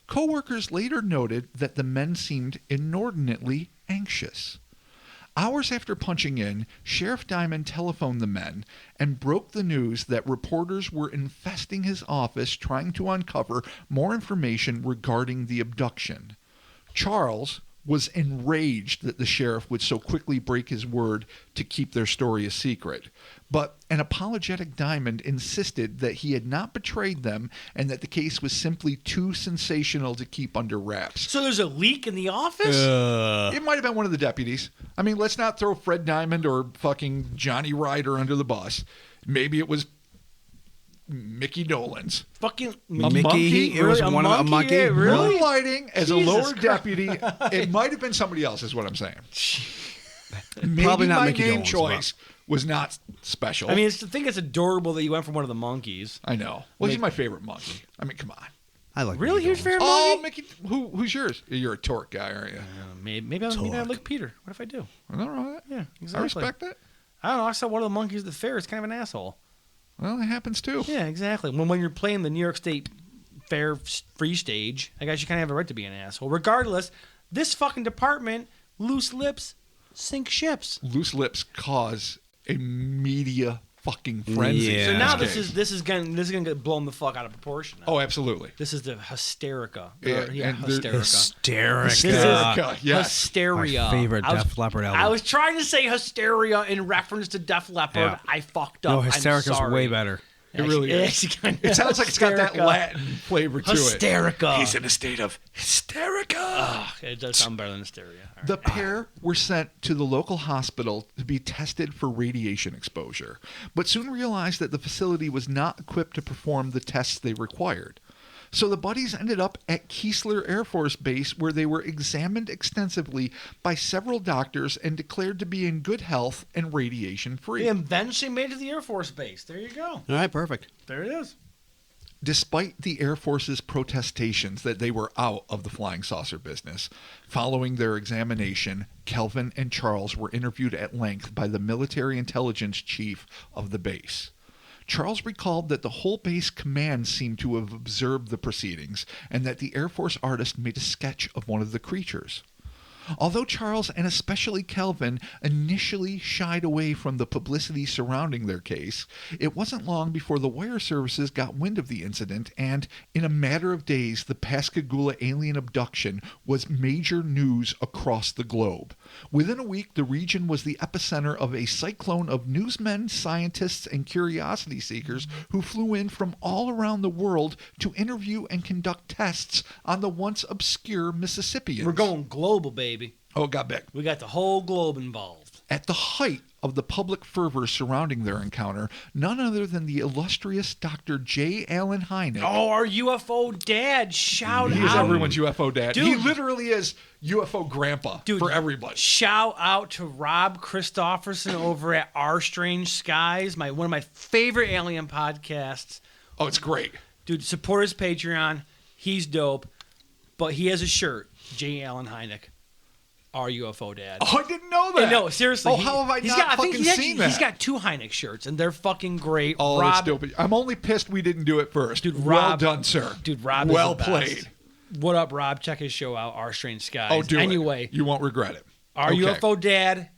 Co-workers later noted that the men seemed inordinately anxious. Hours after punching in, Sheriff Diamond telephoned the men and broke the news that reporters were infesting his office trying to uncover more information regarding the abduction. Charles was enraged that the sheriff would so quickly break his word to keep their story a secret. But an apologetic Diamond insisted that he had not betrayed them and that the case was simply too sensational to keep under wraps. So there's a leak in the office? It might have been one of the deputies. I mean, let's not throw Fred Diamond or fucking Johnny Ryder under the bus. Maybe it was Mickey Dolenz. Fucking Mickey? It was Really? one of a monkey? Yeah, really? Moonlighting as a Jesus lower Christ. deputy. It might have been somebody else, is what I'm saying. Maybe Probably not my Mickey name Dolenz, choice was not special. I mean, I think it's adorable that you went for one of the monkeys. I know. Well, he's my favorite monkey. I mean, come on. I like Really? Mickey Huge Dolenz. favorite Oh, monkey? Mickey. Who's yours? You're a torque guy, aren't you? Maybe I look Peter. What if I do? I don't know that. Yeah, I exactly. respect that. I don't know. I saw one of the monkeys at the fair. It's kind of an asshole. Well, it happens too. Yeah, exactly. When you're playing the New York State Fair free stage, I guess you kind of have a right to be an asshole. Regardless, this fucking department, loose lips, sink ships. Loose lips cause a media fucking frenzy. Yeah. So in now this this case. is gonna get blown the fuck out of proportion. Now. Oh, absolutely. This is the hysterica. Yeah, and they're hysterica. Hysterica. This is Hysterica, yes. hysteria. My favorite I was- Def Leppard album. I was trying to say hysteria in reference to Def Leppard. Yeah. I fucked up. No, I'm Hysterica's sorry. way better. It really is. It sounds like it's got that Latin flavor to it. Hysterica. He's in a state of hysterica. It does sound better than hysteria. All right. The pair were sent to the local hospital to be tested for radiation exposure, but soon realized that the facility was not equipped to perform the tests they required. So the buddies ended up at Keesler Air Force Base, where they were examined extensively by several doctors and declared to be in good health and radiation free. They eventually made it to the Air Force Base. There you go. All right, perfect. There it is. Despite the Air Force's protestations that they were out of the flying saucer business, following their examination, Kelvin and Charles were interviewed at length by the military intelligence chief of the base. Charles recalled that the whole base command seemed to have observed the proceedings and that the Air Force artist made a sketch of one of the creatures. Although Charles and especially Kelvin initially shied away from the publicity surrounding their case, it wasn't long before the wire services got wind of the incident, and in a matter of days, the Pascagoula alien abduction was major news across the globe. Within a week, the region was the epicenter of a cyclone of newsmen, scientists, and curiosity seekers who flew in from all around the world to interview and conduct tests on the once obscure Mississippians. We're going global, baby. Oh, it got big. We got the whole globe involved. At the height of the public fervor surrounding their encounter, none other than the illustrious Dr. J. Allen Hynek. Oh, our UFO dad. Shout He out. is everyone's UFO dad. Dude. He literally is UFO grandpa for everybody. Shout out to Rob Christofferson over at Our Strange Skies, one of my favorite alien podcasts. Oh, it's great. Dude, support his Patreon. He's dope. But he has a shirt, J. Allen Hynek. Our UFO dad. Oh, I didn't know that. No, seriously. Oh, how have I not fucking seen that? He's got 2 Hynek shirts, and they're fucking great. Oh, Rob, that's stupid. I'm only pissed we didn't do it first. Dude, well Rob, done, sir. Dude, Rob well is the played. best. What up, Rob? Check his show out, Our Strange Skies. Oh, do anyway, it. You won't regret it. Our Okay. UFO dad,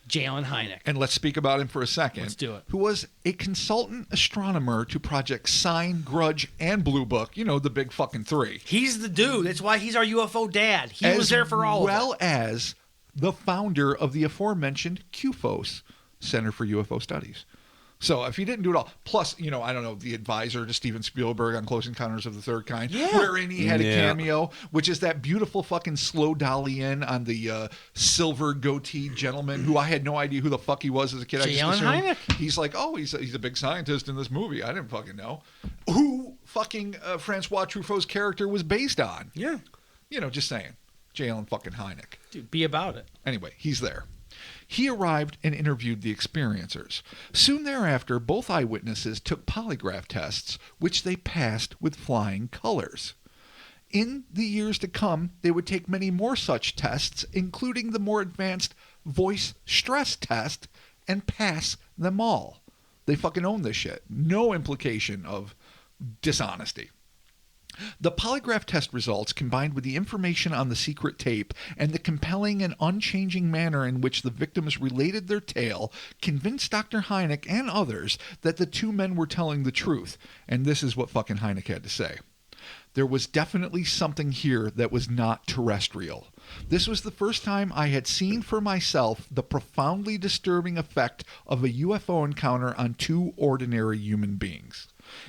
J. Allen Hynek. And let's speak about him for a second. Let's do it. Who was a consultant astronomer to Project Sign, Grudge, and Blue Book. You know, the big fucking 3. He's the dude. That's why he's our UFO dad. He was there for all of it. As well as the founder of the aforementioned QFOS, Center for UFO Studies. So if he didn't do it all, plus, you know, I don't know, the advisor to Steven Spielberg on Close Encounters of the Third Kind, wherein he had a cameo, which is that beautiful fucking slow dolly in on the silver goatee gentleman who I had no idea who the fuck he was as a kid. J. Allen Hynek. He's like, oh, he's a big scientist in this movie. I didn't fucking know. Who fucking Francois Truffaut's character was based on. Yeah. You know, just saying. J. Allen fucking Hynek. Dude, be about it. Anyway, he's there. He arrived and interviewed the experiencers. Soon thereafter, both eyewitnesses took polygraph tests, which they passed with flying colors. In the years to come, they would take many more such tests, including the more advanced voice stress test, and pass them all. They fucking own this shit. No implication of dishonesty. The polygraph test results, combined with the information on the secret tape and the compelling and unchanging manner in which the victims related their tale, convinced Dr. Hynek and others that the 2 men were telling the truth. And this is what fucking Hynek had to say. There was definitely something here that was not terrestrial. This was the first time I had seen for myself the profoundly disturbing effect of a UFO encounter on 2 ordinary human beings.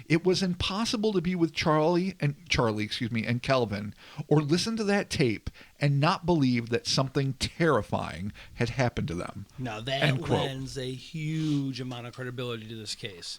It was impossible to be with Charlie and Kelvin, or listen to that tape and not believe that something terrifying had happened to them. Now that lends a huge amount of credibility to this case.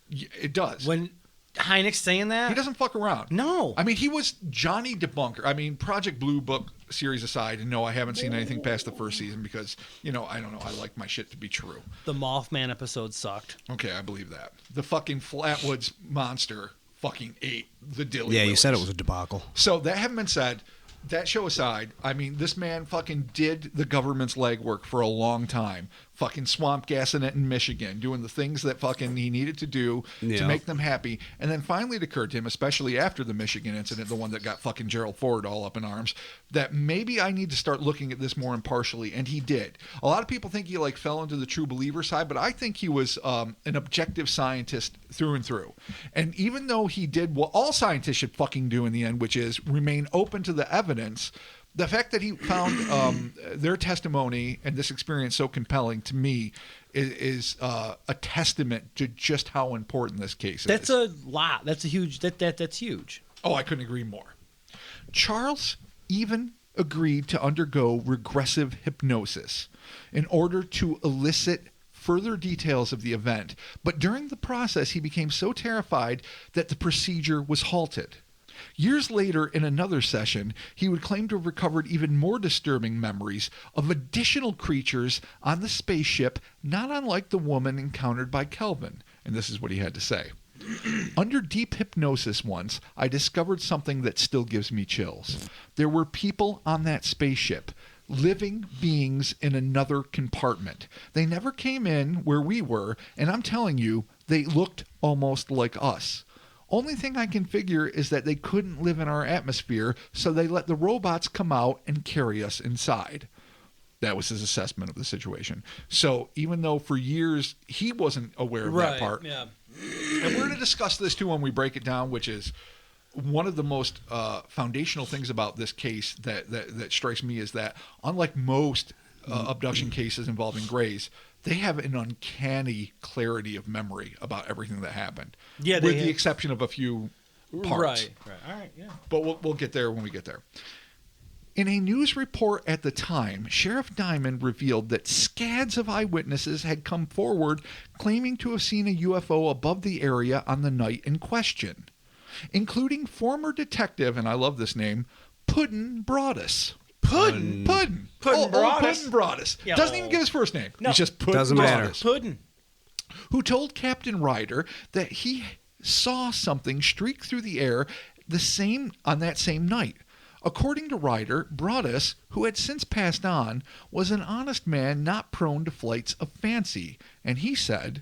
It does. When Hynek's saying that, he doesn't fuck around. No. I mean, he was Johnny Debunker. I mean, Project Blue Book series aside, and no, I haven't seen anything past the first season because, you know, I don't know. I like my shit to be true. The Mothman episode sucked. Okay, I believe that. The fucking Flatwoods monster fucking ate the dilly. Yeah, you said it was a debacle. So that having been said, that show aside, I mean, this man fucking did the government's legwork for a long time. Fucking swamp gassing it in Michigan, doing the things that fucking he needed to do to make them happy. And then finally it occurred to him, especially after the Michigan incident, the one that got fucking Gerald Ford all up in arms, that maybe I need to start looking at this more impartially. And he did. A lot of people think he like fell into the true believer side, but I think he was an objective scientist through and through. And even though he did what all scientists should fucking do in the end, which is remain open to the evidence, the fact that he found their testimony and this experience so compelling to me is a testament to just how important this case is. That's a lot. That's a huge. That's huge. Oh, I couldn't agree more. Charles even agreed to undergo regressive hypnosis in order to elicit further details of the event. But during the process, he became so terrified that the procedure was halted. Years later, in another session, he would claim to have recovered even more disturbing memories of additional creatures on the spaceship, not unlike the woman encountered by Kelvin. And this is what he had to say. Under deep hypnosis once, I discovered something that still gives me chills. There were people on that spaceship, living beings in another compartment. They never came in where we were, and I'm telling you, they looked almost like us. Only thing I can figure is that they couldn't live in our atmosphere, so they let the robots come out and carry us inside. That was his assessment of the situation. So even though for years he wasn't aware of that part. Yeah. And we're going to discuss this too when we break it down, which is one of the most foundational things about this case that strikes me is that unlike most abduction cases involving Greys, they have an uncanny clarity of memory about everything that happened. Yeah, with the exception of a few parts. Right. All right. Yeah. But we'll get there when we get there. In a news report at the time, Sheriff Diamond revealed that scads of eyewitnesses had come forward claiming to have seen a UFO above the area on the night in question, including former detective, and I love this name, Puddin Broadus. Puddin Broadus. Yeah. Doesn't even give his first name. No. He's just Puddin Doesn't matter. Broadus. Puddin. Who told Captain Ryder that he saw something streak through the air on that same night. According to Ryder, Broadus, who had since passed on, was an honest man not prone to flights of fancy, and he said,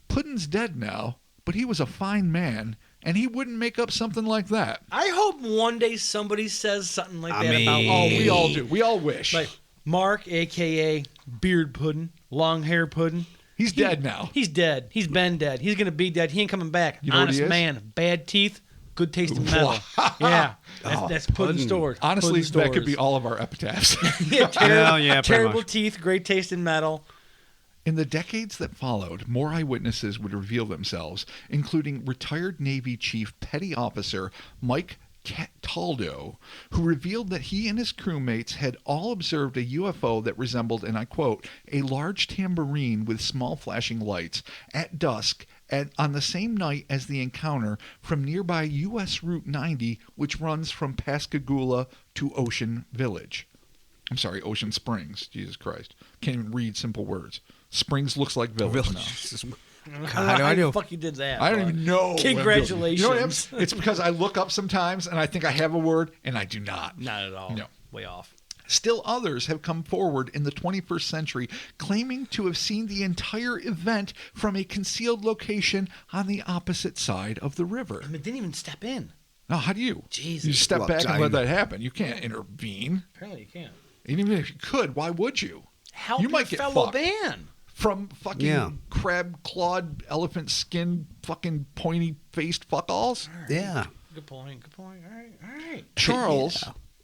Puddin's dead now, but he was a fine man, and he wouldn't make up something like that. I hope one day somebody says something like I that mean- about Oh, me. we all do. We all wish. Like Mark, a.k.a. Beard Puddin, long hair Puddin. He's dead now. He's dead. He's been dead. He's going to be dead. He ain't coming back. You know what Honest he is? man. Bad teeth. Good taste in metal. Yeah. That's Puddin Puddin. stores. Honestly, Puddin that could stores. be all of our epitaphs. Yeah, terrible, Yeah, pretty terrible much. teeth, great taste in metal. In the decades that followed, more eyewitnesses would reveal themselves, including retired Navy Chief Petty Officer Mike Cataldo, who revealed that he and his crewmates had all observed a UFO that resembled, and I quote, a large tambourine with small flashing lights at dusk on the same night as the encounter from nearby U.S. Route 90, which runs from Pascagoula to Ocean Village. I'm sorry, Ocean Springs. Jesus Christ. Can't even read simple words. Springs looks like village now. God, How I the do. fuck you did that? I don't bud? even know. Congratulations. You know what happens? It's because I look up sometimes and I think I have a word and I do not. Not at all. No. Way off. Still others have come forward in the 21st century claiming to have seen the entire event from a concealed location on the opposite side of the river. I mean, didn't even step in. Now, how do you? Jesus. You step Well, back and I- let that happen. You can't intervene. Apparently you can't. And even if you could, why would you? Help You your might get fellow fucked. band. From fucking Yeah. crab clawed elephant skin fucking pointy faced fuckalls? Yeah. Good point. Good point. All right. All right.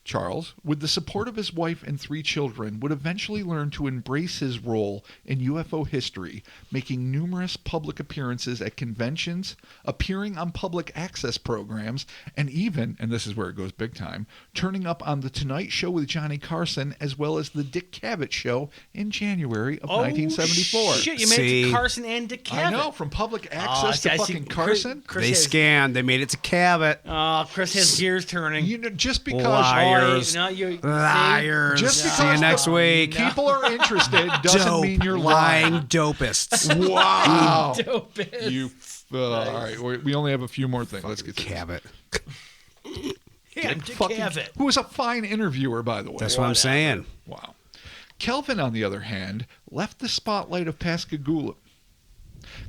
Charles, with the support of his wife and 3 children, would eventually learn to embrace his role in UFO history, making numerous public appearances at conventions, appearing on public access programs, and even, and this is where it goes big time, turning up on The Tonight Show with Johnny Carson, as well as The Dick Cavett Show in January of 1974. Shit, you made it to See? Carson and to Kevin. I know, from public access see, I to see fucking Chris- Carson. Chris They has- scanned. They made it to Cabot. Oh, Chris has gears turning. You know, just because Liars. No, you Liars. Just See because you next the week. people are interested doesn't Dope. mean you're lying lying. dopists. Wow. Dopest. You. All right, we only have a few more things. Let's get to this. Cabot. Yeah, Dick Fucking- Cavett. who was a fine interviewer, by the way. That's what I'm saying. Wow. Kelvin, on the other hand, left the spotlight of Pascagoula.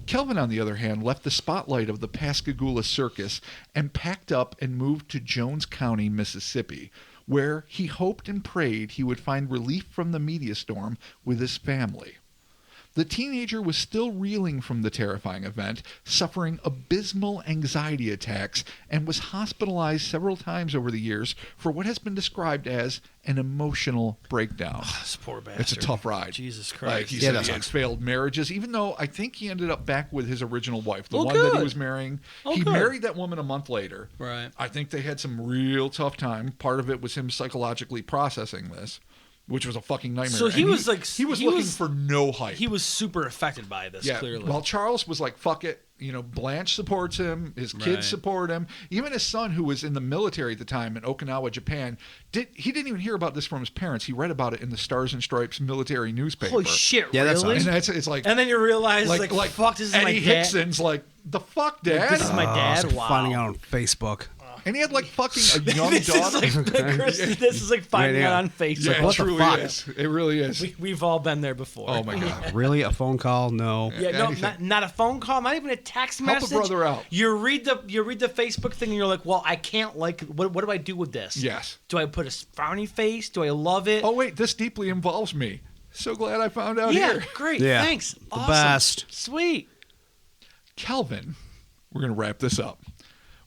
Kelvin, on the other hand, left the spotlight of the Pascagoula Circus and packed up and moved to Jones County, Mississippi, where he hoped and prayed he would find relief from the media storm with his family. The teenager was still reeling from the terrifying event, suffering abysmal anxiety attacks, and was hospitalized several times over the years for what has been described as an emotional breakdown. This poor bastard. It's a tough ride. Jesus Like Christ. he Yeah, said, that's he had failed marriages, even though I think he ended up back with his original wife, the Oh, one that he good. was marrying. Oh, He good. married that woman a month later. Right. I think they had some real tough time. Part of it was him psychologically processing this. which was a fucking nightmare. So he And was like, he was looking for no hype. He was super affected by this, clearly. Well, Charles was like, fuck it. You know, Blanche supports him. His kids Right. support him. Even his son, who was in the military at the time in Okinawa, Japan, he didn't even hear about this from his parents. He read about it in the Stars and Stripes military newspaper. Holy shit, Yeah, that's really? nice. And it's like, And then you realize, like fuck, this is Eddie my dad. Hickson's like, the fuck, Dad? This is my dad. Wow. Finding out on Facebook. And he had like fucking a young this daughter. is like this is like finding out on Facebook. Yeah, what it the truly fuck? is. It really is. We've all been there before. Oh my God. Really? A phone call? No. Yeah, no, Anything. not a phone call, not even a text Help a message. brother out. You read the Facebook thing and you're like, well, I can't like. What do I do with this? Yes. Do I put a frowny face? Do I love it? Oh wait, this deeply involves me. So glad I found out yeah, here. great. Yeah. Thanks. The Awesome. best. Sweet. Kelvin, we're going to wrap this up,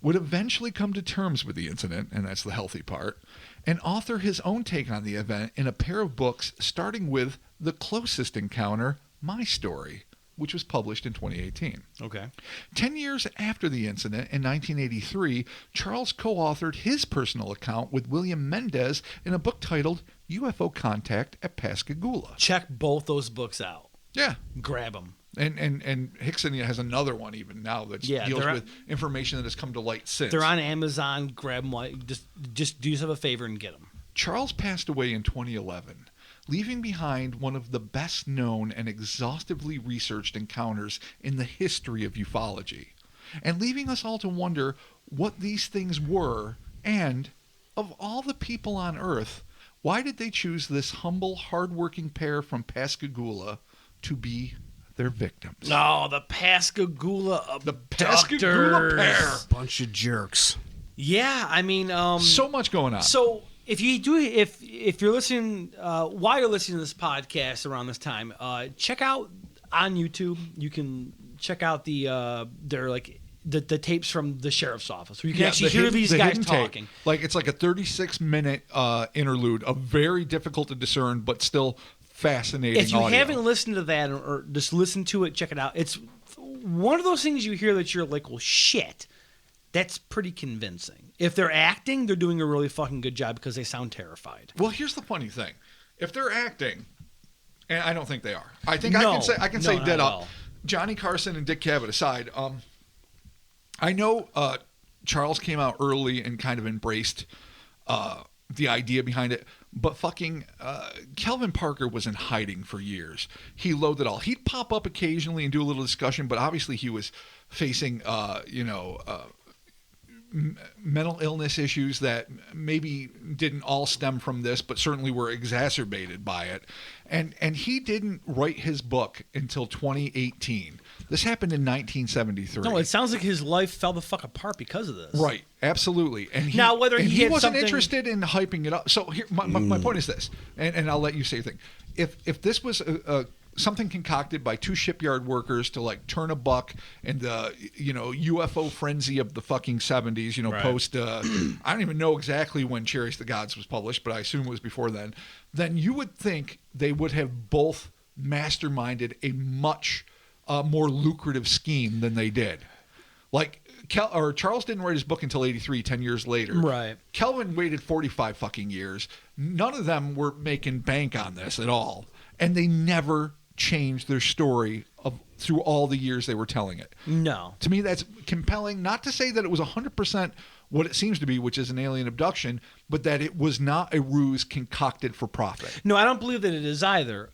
would eventually come to terms with the incident, and that's the healthy part, and author his own take on the event in a pair of books, starting with The Closest Encounter, My Story, which was published in 2018. Okay. 10 years after the incident, in 1983, Charles co-authored his personal account with William Mendez in a book titled UFO Contact at Pascagoula. Check both those books out. Yeah. Grab them. And Hickson has another one even now that deals with information that has come to light since. They're on Amazon. Grab them. Just do yourself a favor and get them. Charles passed away in 2011, leaving behind one of the best known and exhaustively researched encounters in the history of ufology, and leaving us all to wonder what these things were, and of all the people on Earth, why did they choose this humble, hardworking pair from Pascagoula to be their victims? No, the Pascagoula Abductors. The Pascagoula pair. Bunch of jerks. Yeah, I mean, So much going on. so if you're listening, while you're listening to this podcast around this time, check out on YouTube. You can check out the tapes from the sheriff's office, where you can actually hear these guys talking. Like it's like a 36-minute interlude, of very difficult to discern, but still fascinating. If you audio. haven't listened to that, or just listen to it, check it out. It's one of those things you hear that you're like, well, shit, that's pretty convincing. If they're acting, they're doing a really fucking good job because they sound terrified. Well, here's the funny thing: if they're acting, and I don't think they are, I think I can say not dead at up. all. Johnny Carson and Dick Cavett aside, I know Charles came out early and kind of embraced the idea behind it, but fucking Kelvin Parker was in hiding for years. He loathed it all. He'd pop up occasionally and do a little discussion, but obviously he was facing mental illness issues that maybe didn't all stem from this, but certainly were exacerbated by it. And he didn't write his book until 2018. This happened in 1973. No, it sounds like his life fell the fuck apart because of this. Right, absolutely. And Now, whether he had wasn't something- interested in hyping it up. So here, my point is this, and I'll let you say your thing. If this was something concocted by two shipyard workers to like turn a buck in the UFO frenzy of the fucking 70s, Right. post I don't even know exactly when Cherish the Gods was published, but I assume it was before then you would think they would have both masterminded a much more lucrative scheme than they did. Like Charles didn't write his book until 83, 10 years later. Right. Kelvin waited 45 fucking years. None of them were making bank on this at all. And they never changed their story through all the years they were telling it. No. To me, that's compelling. Not to say that it was 100% what it seems to be, which is an alien abduction, but that it was not a ruse concocted for profit. No, I don't believe that it is either.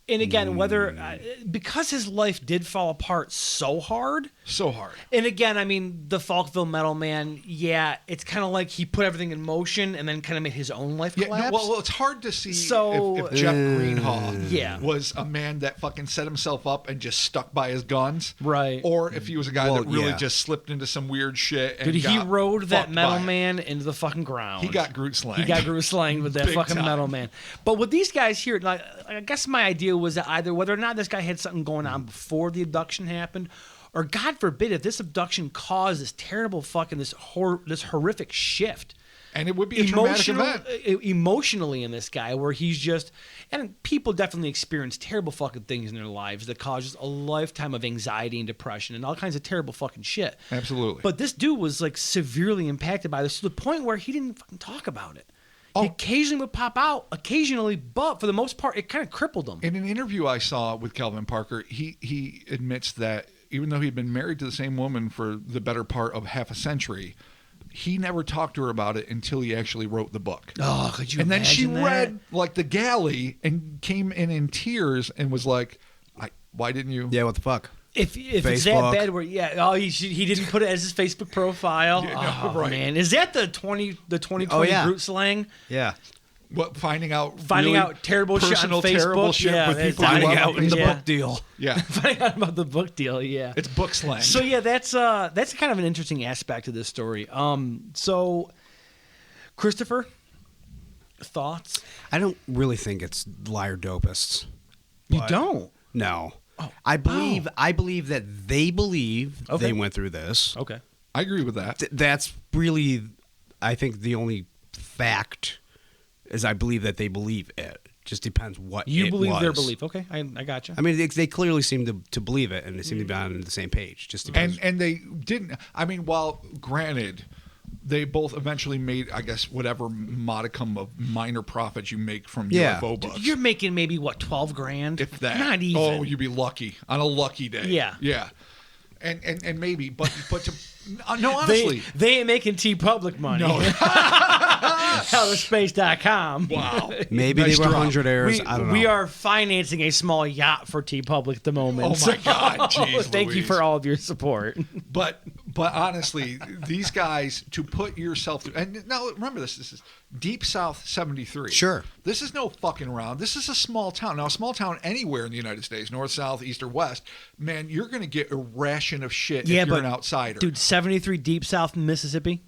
And again, whether because his life did fall apart so hard. So hard. And again, I mean, the Falkville Metal Man, yeah, it's kind of like he put everything in motion and then kind of made his own life Yeah, collapse. well, it's hard to see So- if Jeff Greenhaw Yeah. was a man that fucking set himself up and just stuck by his guns. Right. Or if he was a guy Well, that really yeah. just slipped into some weird shit. And Dude, he got rode that fucked Metal by it. Man into the fucking ground. He got Groot slang. He got Groot slang with that Big fucking time. Metal Man. But with these guys here, like, I guess my idea was that either whether or not this guy had something going on before the abduction happened, or God forbid, if this abduction caused this terrible fucking this horrific shift. And it would be a traumatic event. Emotionally in this guy, where he's just, and people definitely experience terrible fucking things in their lives that cause just a lifetime of anxiety and depression and all kinds of terrible fucking shit. Absolutely. But this dude was like severely impacted by this to the point where he didn't fucking talk about it. He occasionally would pop out, but for the most part, it kind of crippled him. In an interview I saw with Kelvin Parker, he admits that even though he'd been married to the same woman for the better part of half a century, he never talked to her about it until he actually wrote the book. Oh, could you And then she imagine that? read like the galley and came in tears and was like, why didn't you? Yeah, what the fuck? If it's that Facebook. bad, where he didn't put it as his Facebook profile. Yeah, no, right. Man, is that the 2020 Oh, yeah. Groot slang? Yeah. What, finding out Terrible shit on personal Facebook. terrible shit Yeah, with that's people you Finding love out on in the Facebook. book deal. Yeah, Finding out about the book deal. Yeah. it's book slang. So yeah, that's kind of an interesting aspect of this story. So Christopher, thoughts? I don't really think it's liar dopists. You But- don't? No. Oh. I believe that they believe Okay. they went through this. Okay. I agree with that. That's really, I think, the only fact is I believe that they believe it. Just depends what You it believe their was. belief. Okay, I got you. I mean, they clearly seem to believe it, and they seem to be on the same page. Just depends. And they didn't. I mean, while granted, they both eventually made, I guess, whatever modicum of minor profits you make from Yeah. UFO books. You're making maybe what, 12 grand? If that. Not even. Oh, you'd be lucky on a lucky day. Yeah. Yeah. And maybe, but to no, honestly, they ain't making T-Public money. no. Hellerspace.com. Wow. Maybe Nice they were drop. 100 errors. I don't know. We are financing a small yacht for T-Public at the moment. Oh my God, jeez Thank you Louise. for all of your support. But honestly, these guys, to put yourself through, and now remember this is Deep South 73. Sure. This is no fucking around. This is a small town. Now, a small town anywhere in the United States, north, south, east, or west, man, you're going to get a ration of shit if you're an outsider. Dude, 73 Deep South Mississippi?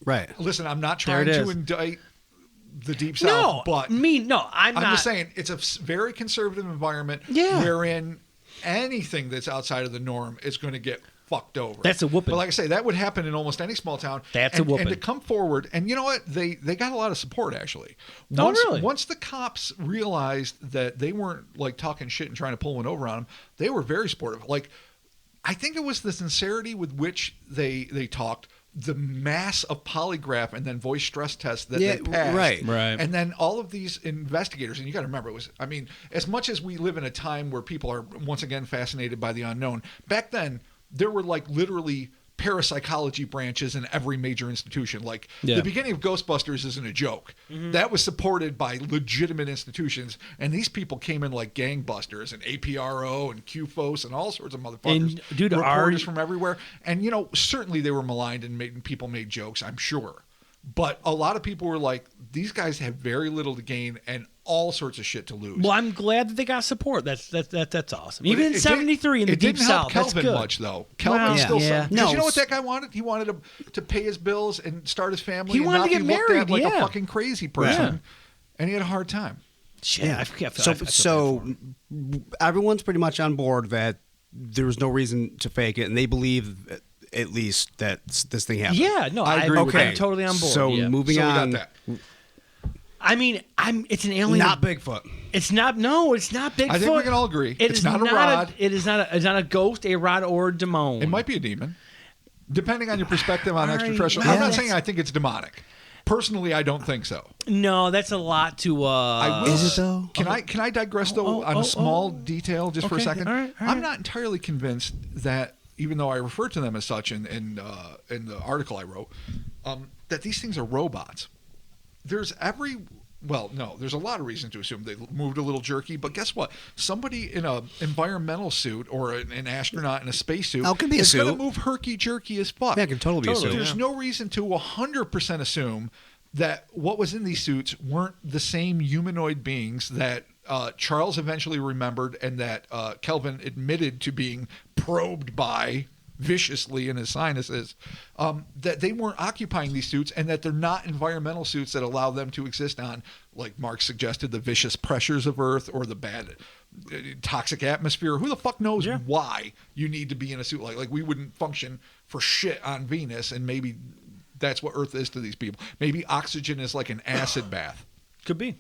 Right. Listen, I'm not There trying it to is. indict the Deep No, South, but I'm not. I'm just saying it's a very conservative environment wherein anything that's outside of the norm is going to get fucked over. That's a whooping. But like I say, that would happen in almost any small town. That's a whooping. And to come forward, and you know what? They got a lot of support actually. Oh, Once, really? Once the cops realized that they weren't like talking shit and trying to pull one over on them, they were very supportive. Like, I think it was the sincerity with which they talked, the mass of polygraph and then voice stress tests that they passed. Right. And then all of these investigators, and you got to remember, it was, I mean, as much as we live in a time where people are once again fascinated by the unknown, back then there were like literally parapsychology branches in every major institution. Like the beginning of Ghostbusters isn't a joke. That was supported by legitimate institutions, and these people came in like gangbusters and APRO and QFOS and all sorts of motherfuckers. And, dude, reporters from everywhere. And you know, certainly they were maligned and people made jokes, I'm sure. But a lot of people were like, these guys have very little to gain and all sorts of shit to lose. Well, I'm glad that they got support. That's awesome. But Even in 73 in the Deep didn't help South, that's Kelvin good. much though. Kelvin Well, still yeah. because you know No. what that guy wanted? He wanted to pay his bills and start his family. He and wanted not to get be looked married, at like yeah. a fucking crazy person, and he had a hard time. Shit, Yeah. I feel So bad for him. everyone's pretty much on board that there was no reason to fake it, and they believe at least that this thing happened. Yeah, no, I agree with I'm that. totally on board. So yeah. moving So we got on. that. I mean, it's an alien. Not Bigfoot. It's not. No, it's not Bigfoot. I think we can all agree. It It's is not a rod. It is not. It's not a ghost, a rod, or a demon. It might be a demon, depending on your perspective on All right, extraterrestrial. yeah. I'm not saying I think it's demonic. Personally, I don't think so. No, that's a lot to. I will, Is it though? Can I digress though on a small detail just for a Okay, second? all right. I'm not entirely convinced that, even though I refer to them as such in the article I wrote, that these things are robots. There's a lot of reason to assume they moved a little jerky, but guess what? Somebody in a environmental suit or an astronaut in a spacesuit Oh, it could be a is going to suit. move herky-jerky as fuck. Yeah, it could totally be a suit. There's no reason to 100% assume that what was in these suits weren't the same humanoid beings that Charles eventually remembered and that Kelvin admitted to being probed by viciously in his sinuses, that they weren't occupying these suits and that they're not environmental suits that allow them to exist on, like Mark suggested, the vicious pressures of Earth or the bad toxic atmosphere. Who the fuck knows why you need to be in a suit? Like we wouldn't function for shit on Venus, and maybe that's what Earth is to these people. Maybe oxygen is like an acid bath. Could be.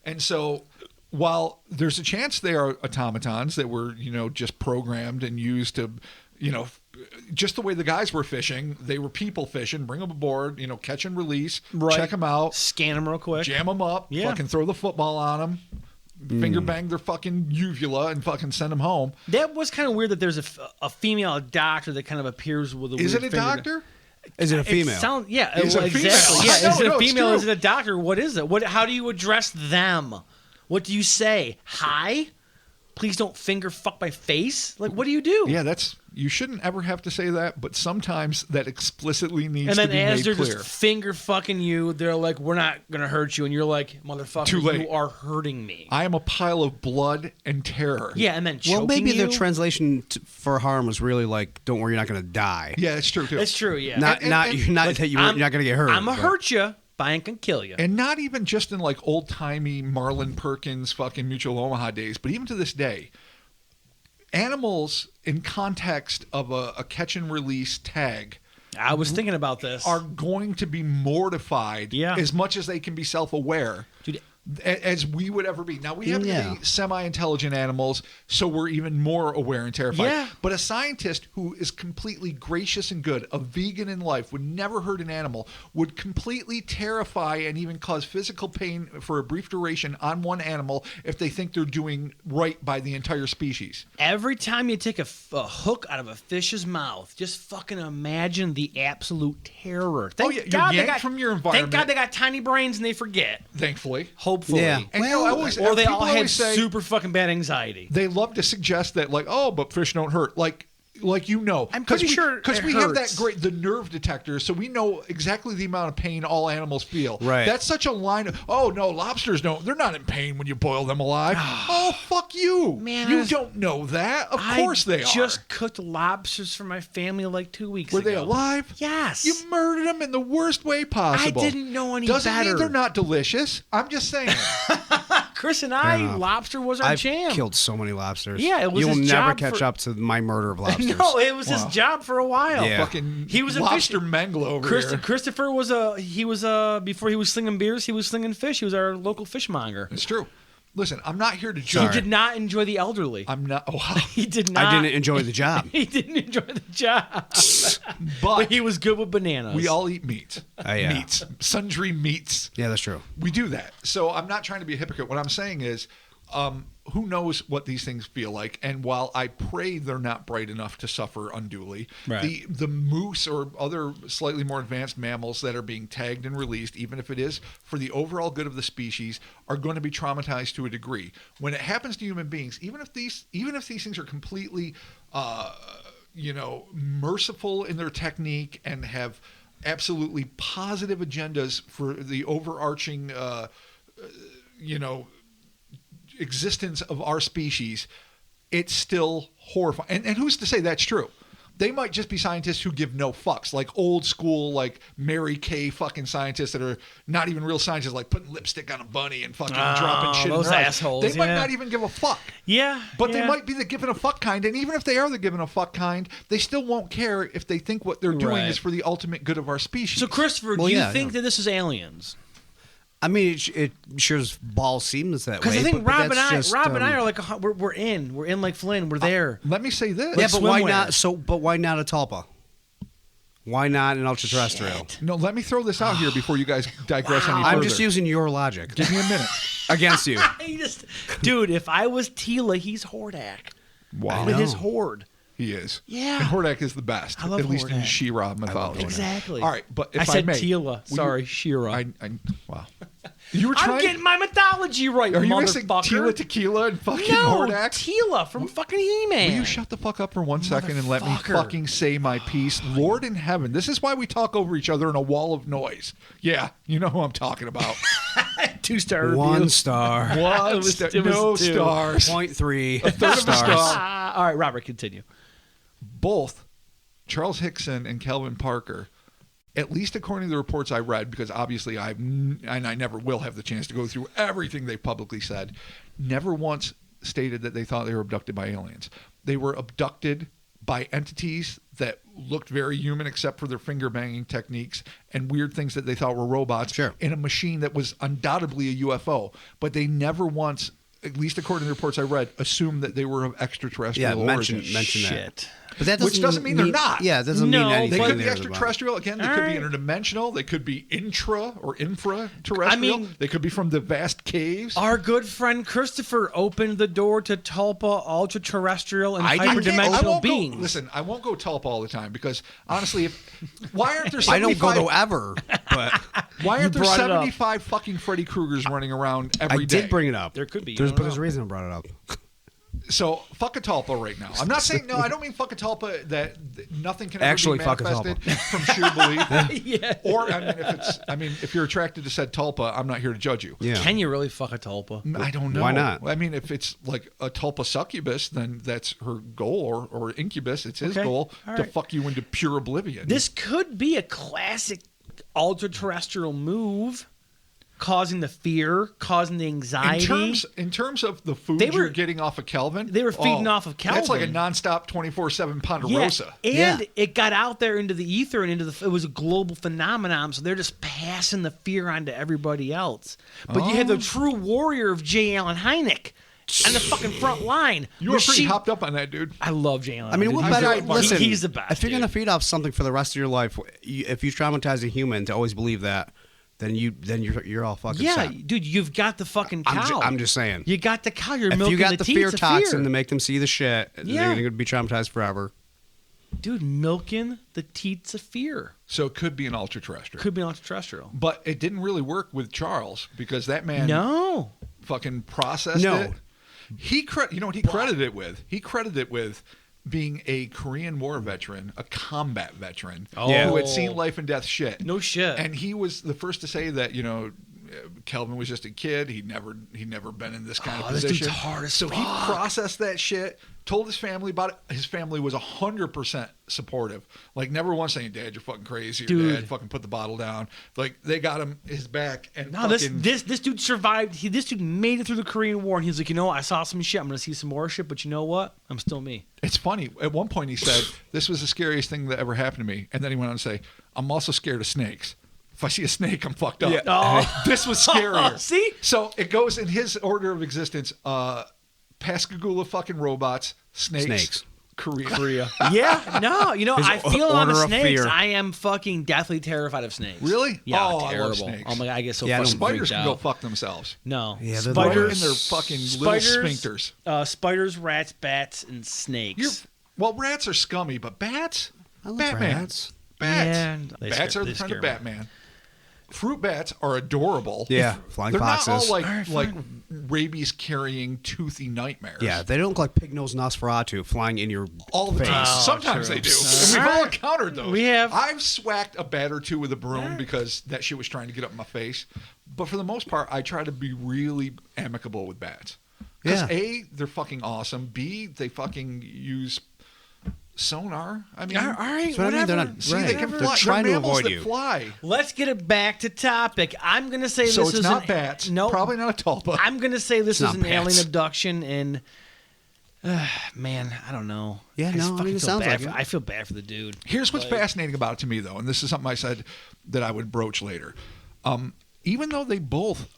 And so while there's a chance they are automatons that were, just programmed and used to, you know, just the way the guys were fishing, they were people fishing, bring them aboard, you know, catch and release, check them out, scan them real quick, jam them up, fucking throw the football on them, finger bang their fucking uvula, and fucking send them home. That was kind of weird that there's a female doctor that kind of appears with a Is weird it a finger. doctor? Is it a female? It's a exactly. female. Yeah, No, is it a it's female? true. Is it a doctor? What is it? How do you address them? What do you say? Hi? Please don't finger fuck my face. Like, what do you do? Yeah, you shouldn't ever have to say that, but sometimes that explicitly needs And to then be as made they're clear. just finger fucking you, they're like, "We're not gonna hurt you," and you're like, "Motherfucker, Too late. you are hurting me." I am a pile of blood and terror. Yeah, and then choking Well, maybe you. their translation for harm was really like, "Don't worry, you're not going to die." Yeah, it's true too. That's true. Yeah. Not And- not and- not that you're not going to get hurt. I'm gonna but- hurt you, but I ain't gonna kill you. And not even just in like old timey Marlon Perkins fucking Mutual Omaha days, but even to this day, animals in context of a catch and release tag I was thinking about this. are going to be mortified as much as they can be self-aware. Dude, As we would ever be. Now, we happen Yeah. to be semi-intelligent animals, so we're even more aware and terrified. Yeah. But a scientist who is completely gracious and good, a vegan in life, would never hurt an animal, would completely terrify and even cause physical pain for a brief duration on one animal if they think they're doing right by the entire species. every time you take a hook out of a fish's mouth, just fucking imagine the absolute terror. Thank you're God they yanked got, from your Thank environment. God they got tiny brains and they forget. Thankfully. Hopefully. Yeah. And you know, I always, Or they people all had always say, super fucking bad anxiety. they love to suggest that, like, oh, but fish don't hurt. Like you know, I'm pretty sure because it we have that hurts. the nerve detector, so we know exactly the amount of pain all animals feel. Right. That's such a line of, oh no, lobsters don't. They're not in pain when you boil them alive. Oh fuck you, Man, you don't know that. Of course they I are. just cooked lobsters for my family like 2 weeks Were ago. they alive? Yes. You murdered them in the worst way possible. I didn't know any Doesn't better. mean they're not delicious. I'm just saying. Chris and I, Yeah. lobster was our I've jam. killed so many lobsters. Yeah, it was You'll his never job catch for- up to my murder of lobsters. No, it was his job for a while. Yeah. Fucking He was a lobster fish- Mengele over here. Christopher was before he was slinging beers, he was slinging fish. He was our local fishmonger. It's true. Listen, I'm not here to He judge. did not enjoy the elderly. I'm not. Oh, wow. He did not. I didn't enjoy the job. He didn't enjoy the job. But But he was good with bananas. we all eat meat. Yeah. Meats. Sundry meats. Yeah, that's true. We do that. So I'm not trying to be a hypocrite. What I'm saying is, who knows what these things feel like? And while I pray they're not bright enough to suffer unduly, Right. the moose or other slightly more advanced mammals that are being tagged and released, even if it is for the overall good of the species, are going to be traumatized to a degree. When it happens to human beings, even if these things are completely, merciful in their technique and have absolutely positive agendas for the overarching, existence of our species, it's still horrifying. And who's to say that's true? They might just be scientists who give no fucks, like old school, like Mary Kay fucking scientists that are not even real scientists, like putting lipstick on a bunny and fucking dropping shit those in their eyes. assholes, They might yeah. not even give a fuck. Yeah. But yeah. they might be the giving a fuck kind, and even if they are the giving a fuck kind, they still won't care if they think what they're doing Right. is for the ultimate good of our species. So, Christopher, Well, do you yeah, think yeah. that this is aliens? I mean, it sure as ball seems that way. Because I think but Rob that's and I are like we're in like Flynn. We're there. Let me say this. Yeah, but why swimwear. not? But why not a tulpa? Why not an ultra-terrestrial? No, let me throw this out here before you guys digress any further. I'm just using your logic Give me a minute. against you. Dude, if I was Tila, he's Hordak Wow. with know. his horde. He is. Yeah. And Hordak is the best, I love at least in Hordak. She-Ra mythology. Exactly. All right, but if I said may, Tila. will Sorry, you- She-Ra. Wow. You were I'm trying. getting my mythology right, Are you missing motherfucker. Tila Tequila and fucking No, Hordak? Tila from fucking He-Man. Will you shut the fuck up for 1 second and let me Motherfucker. fucking say my piece? Lord in heaven, this is why we talk over each other in a wall of noise. Yeah, you know who I'm talking about. 2-star One review. star. One was- star, it was no 2. stars. 0.3 third of a stars. star. All right, Robert, continue. Both Charles Hickson and Kelvin Parker, at least according to the reports I read, because obviously I never will have the chance to go through everything they publicly said, never once stated that they thought they were abducted by aliens. They were abducted by entities that looked very human except for their finger banging techniques and weird things that they thought were robots Sure. in a machine that was undoubtedly a UFO. But they never once at least according to the reports I read, assume that they were of extraterrestrial origin. Mention that. Shit. But that Which doesn't mean they're not. Yeah, it doesn't No, mean anything. They could be there about it. extraterrestrial. Again, they All could be right. interdimensional. They could be intra or infraterrestrial. I mean- they could be from the vast caves. Our good friend Christopher opened the door to Tulpa ultra-terrestrial and I hyperdimensional won't beings. Go, listen, I won't go Tulpa all the time because honestly, why aren't there I don't 75, go there ever, but why aren't there brought it up. 75 fucking Freddy Kruegers running around every I day? did bring it up. There could be, you There's, don't but there's a know. reason I brought it up. So fuck a Tulpa right now. I'm not saying no. I don't mean fuck a Tulpa that nothing can ever Actually, be fuck a manifested from true belief. Yeah. Or I mean, if you're attracted to said Tulpa, I'm not here to judge you. Yeah. Can you really fuck a Tulpa? I don't know. Why not? I mean, if it's like a Tulpa succubus, then that's her goal, or incubus, it's his Okay. goal All to right. fuck you into pure oblivion. This could be a classic ultra-terrestrial move, causing the fear, causing the anxiety. in terms of the food They were- you're getting off of Kelvin, they were feeding off of That's like a Kelvin. nonstop 24/7 Ponderosa. Yeah, and Yeah. it got out there into the ether and it was a global phenomenon. So they're just passing the fear on to everybody else. But you had the true warrior of J. Allen Hynek on the fucking front line. You were pretty hopped up on that, dude. I love J. Allen. I mean, Hynek. what He's better? the- Listen, he's the best. If you're dude. gonna feed off something for the rest of your life, if you traumatize a human to always believe that, then you're all fucking yeah, set. dude, you've got the fucking cow. I'm just saying. You got the cow. You're If milking you got the teats fear of toxin fear. to make them see the shit, Yeah. they're gonna be traumatized forever. Dude, milking the teats of fear. So it could be an ultra-terrestrial. Could be an extraterrestrial. But it didn't really work with Charles because that man No. fucking processed No. it. You know what he credited it with? He credited it with being a Korean War veteran, a combat veteran Oh. who had seen life and death shit. No shit. And he was the first to say that, Kelvin was just a kid. He'd never been in this kind of this position. dude's hard as so he fuck. processed that shit, told his family about it. His family was 100% supportive. Like never once saying, "Dad, you're fucking crazy." Or, Dude. "Dad, fucking put the bottle down." Like they got him his back and No, this fucking dude survived. This dude made it through the Korean War, and he's like, I saw some shit. I'm gonna see some more shit, but you know what? I'm still me. It's funny. At one point, he said, "This was the scariest thing that ever happened to me," and then he went on to say, "I'm also scared of snakes. If I see a snake, I'm fucked up." Oh. This was scarier. See? So it goes in his order of existence: Pascagoula fucking robots, snakes. Korea. Yeah, no, I feel on the order of snakes. fear. I am fucking deathly terrified of snakes. Really? Yeah, Oh, I love terrible. snakes. Oh my god, I get so Yeah, I fucking don't- Spiders freaked can go out. fuck themselves. No, Yeah, they're the Right worst. in their fucking little sphincters. Spiders, rats, bats, and snakes. Well, rats are scummy, but bats? I love Batman. rats. Bats. Yeah, they Bats scare- are the they friend of scare me. Batman. Fruit bats are adorable. Yeah, flying They're foxes. not all like All right, like rabies carrying toothy nightmares. Yeah, they don't look like pig nose Nosferatu flying in your all the face. time. Oh, Sometimes true. they do. All And we've right. all encountered those. We have. I've swacked a bat or two with a broom because that shit was trying to get up my face. But for the most part, I try to be really amicable with bats. Because Yeah. A, they're fucking awesome. B, they fucking use sonar. I mean, All right, That's what I mean, whatever. they're not- see, right. they can They're fly. trying They're to mammals avoid that you. fly. Let's get it back to topic. I'm gonna say So this it's is not bats. No, Probably not a tulpa. I'm gonna say this It's is not an alien bats. abduction, and man, I don't know. Yeah, I just no, I fucking mean, it feel sounds bad like for- it. I feel bad for the dude. Here's what's fascinating about it to me, though, and this is something I said that I would broach later. Even though they both